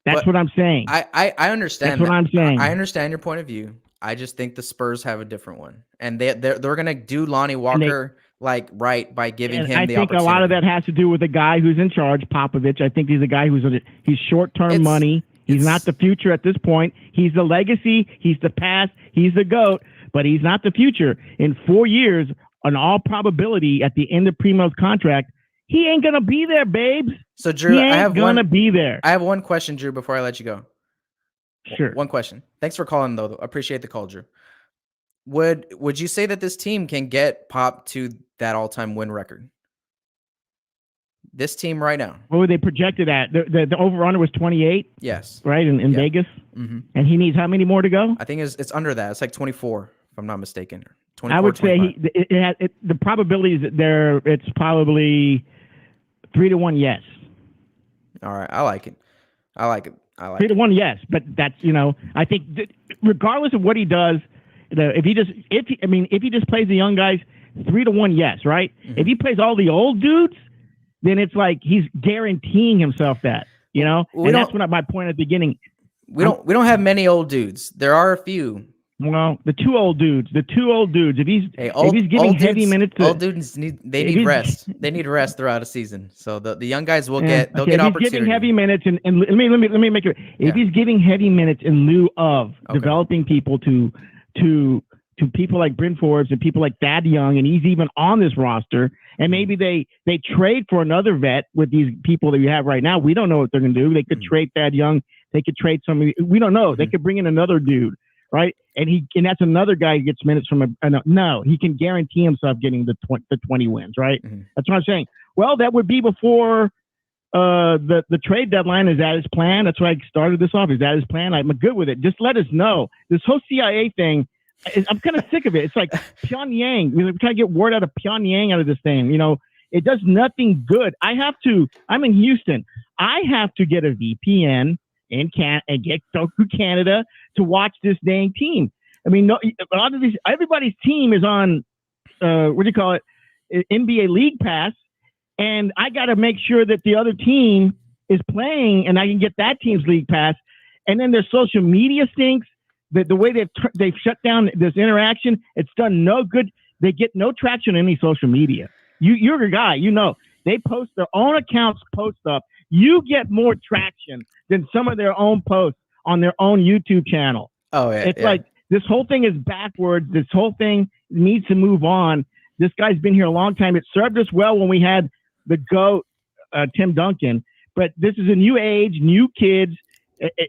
E: that's
A: But
E: what I'm saying.
A: I understand.
E: That's what I'm saying.
A: I understand your point of view. I just think the Spurs have a different one, and they're gonna do Lonnie Walker right by giving him
E: I
A: the
E: think
A: opportunity.
E: a lot of that has to do with the guy who's in charge, Popovich. I think he's a guy he's short-term money. He's not the future at this point. He's the legacy. He's the past. He's the GOAT, but he's not the future. In 4 years, in all probability, at the end of Primo's contract, he ain't going to be there, babes.
A: So, Drew,
E: I have be there.
A: I have one question, Drew, before I let you go.
E: Sure.
A: One question. Thanks for calling, though. Appreciate the call, Drew. Would you say that this team can get Pop to that all-time win record? This team right now.
E: What were they projected at? The over-under was 28?
A: Yes.
E: Right, in Vegas?
A: Mm-hmm.
E: And he needs how many more to go?
A: I think it's under that. It's like 24, if I'm not mistaken. 24,
E: I would
A: 25.
E: say the probabilities there, it's probably 3-1 yes.
A: All right. I like it.
E: 3-1 yes. But that's, I think regardless of what he does, if he just plays the young guys, 3-1 yes, right? Mm-hmm. If he plays all the old dudes, then it's like he's guaranteeing himself that, and that's what my point at the beginning.
A: We don't have many old dudes. There are a few.
E: Well, the two old dudes. If he's giving heavy minutes,
A: old dudes need rest. They need rest throughout a season. So the young guys will get opportunity.
E: He's giving heavy minutes, and let me make it. If he's giving heavy minutes in lieu of developing people to people like Bryn Forbes and people like Thad Young, and he's even on this roster. And maybe they trade for another vet with these people that we have right now. We don't know what they're going to do. They could trade Thad Young. They could trade somebody. We don't know. They could bring in another dude, right? And that's another guy who gets minutes from no. He can guarantee himself getting the 20 wins, right? Mm-hmm. That's what I'm saying. Well, that would be before the trade deadline. Is that his plan? That's why I started this off. Is that his plan? I'm good with it. Just let us know. This whole CIA thing, I'm kind of sick of it. It's like Pyongyang. We're trying to get word out of Pyongyang out of this thing. It does nothing good. I'm in Houston. I have to get a VPN and go through Canada to watch this dang team. I mean, a lot of everybody's team is on, NBA League Pass. And I got to make sure that the other team is playing and I can get that team's League Pass. And then their social media stinks. The way they've shut down this interaction, it's done no good. They get no traction on any social media. You're a guy, they post their own accounts, post up. You get more traction than some of their own posts on their own YouTube channel.
A: Oh, yeah.
E: It's like this whole thing is backwards. This whole thing needs to move on. This guy's been here a long time. It served us well when we had the GOAT, Tim Duncan. But this is a new age, new kids.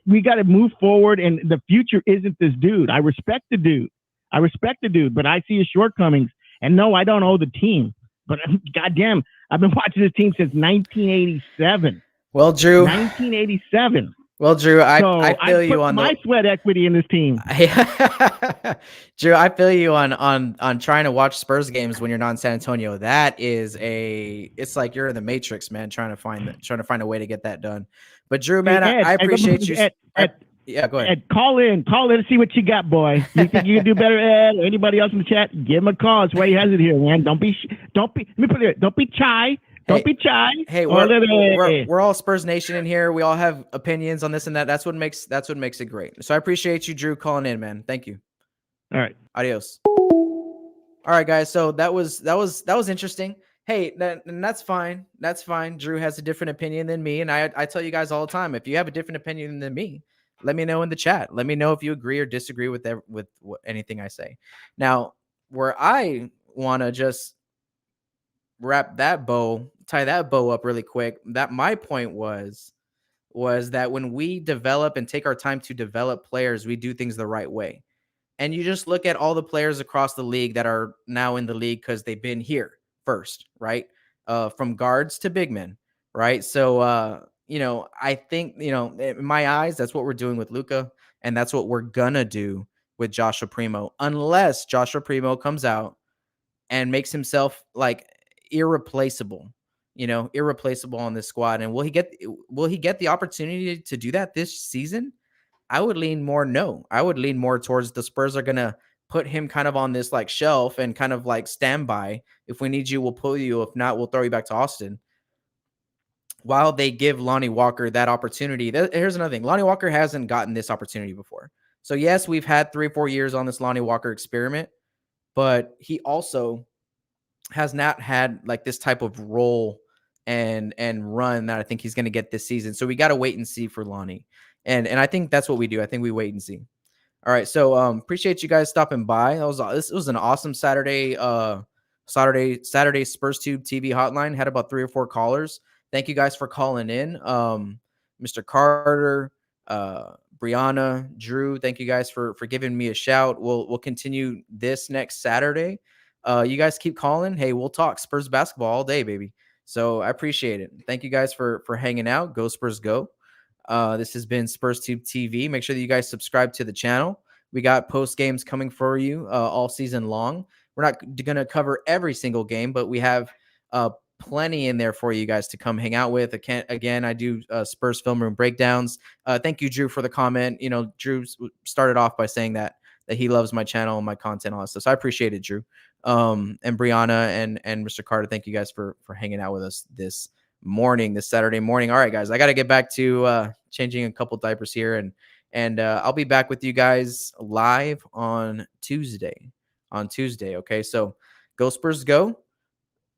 E: We got to move forward, and the future isn't this dude. I respect the dude, but I see his shortcomings. And no, I don't owe the team. But goddamn, I've been watching this team since 1987.
A: Well, Drew.
E: 1987.
A: Well, Drew, I feel you on
E: my sweat equity in this team.
A: Drew, I feel you on trying to watch Spurs games when you're not in San Antonio. That is it's like you're in the Matrix, man, trying to find a way to get that done. But Drew, man, Ed, I appreciate you. Yeah, go ahead.
E: Ed, call in and see what you got, boy. You think you can do better, Ed? Or anybody else in the chat? Give him a call. That's why he has it here, man. Don't be. Let me put it here. Don't be shy. Don't be shy.
A: Hey, we're all Spurs Nation in here. We all have opinions on this and that. That's what makes it great. So I appreciate you, Drew, calling in, man. Thank you.
E: All right.
A: Adios. All right, guys. So that was interesting. Hey, and that's fine. That's fine. Drew has a different opinion than me, and I tell you guys all the time, if you have a different opinion than me, let me know in the chat. Let me know if you agree or disagree with anything I say. Now, where I want to just tie that bow up really quick, that my point was that when we develop and take our time to develop players, we do things the right way. And you just look at all the players across the league that are now in the league because they've been here first, right? From guards to big men, right? So, I think, in my eyes, that's what we're doing with Luka, and that's what we're gonna do with Joshua Primo, unless Joshua Primo comes out and makes himself like irreplaceable. irreplaceable on this squad. And will he get the opportunity to do that this season? I would lean more no. I would lean more towards the Spurs are gonna put him kind of on this like shelf and kind of like standby. If we need you, we'll pull you. If not, we'll throw you back to Austin. While they give Lonnie Walker that opportunity. Here's another thing. Lonnie Walker hasn't gotten this opportunity before. So yes, we've had 3 or 4 years on this Lonnie Walker experiment, but he also has not had like this type of role and run that I think he's going to get this season. So we got to wait and see for Lonnie. And I think that's what we do. I think we wait and see. All right. So appreciate you guys stopping by. This was an awesome Saturday Spurs Tube TV hotline. Had about 3 or 4 callers. Thank you guys for calling in. Mr. Carter, Brianna, Drew, thank you guys for giving me a shout. We'll continue this next Saturday. You guys keep calling. Hey, we'll talk Spurs basketball all day, baby. So I appreciate it. Thank you guys for hanging out. Go Spurs, go. This has been Spurs Tube TV. Make sure that you guys subscribe to the channel. We got post games coming for you all season long. We're not going to cover every single game, but we have plenty in there for you guys to come hang out with. Again, I do Spurs film room breakdowns. Thank you, Drew, for the comment. Drew started off by saying that he loves my channel and my content, all that stuff. So I appreciate it, Drew. And Brianna and Mr. Carter, thank you guys for hanging out with us this Saturday morning. All right, guys, I got to get back to changing a couple diapers here, and I'll be back with you guys live on Tuesday. Okay, so go Spurs, go.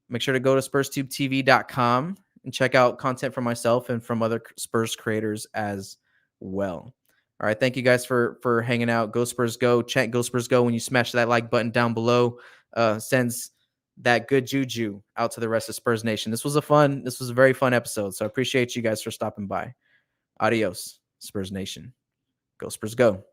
A: Make sure to go to SpursTubeTV.com and check out content from myself and from other Spurs creators as well. All right, thank you guys for hanging out. Go Spurs, go. Chant Go Spurs, go when you smash that like button down below. Sends that good juju out to the rest of Spurs Nation. This was a very fun episode, so I appreciate you guys for stopping by. Adios, Spurs Nation. Go Spurs, go.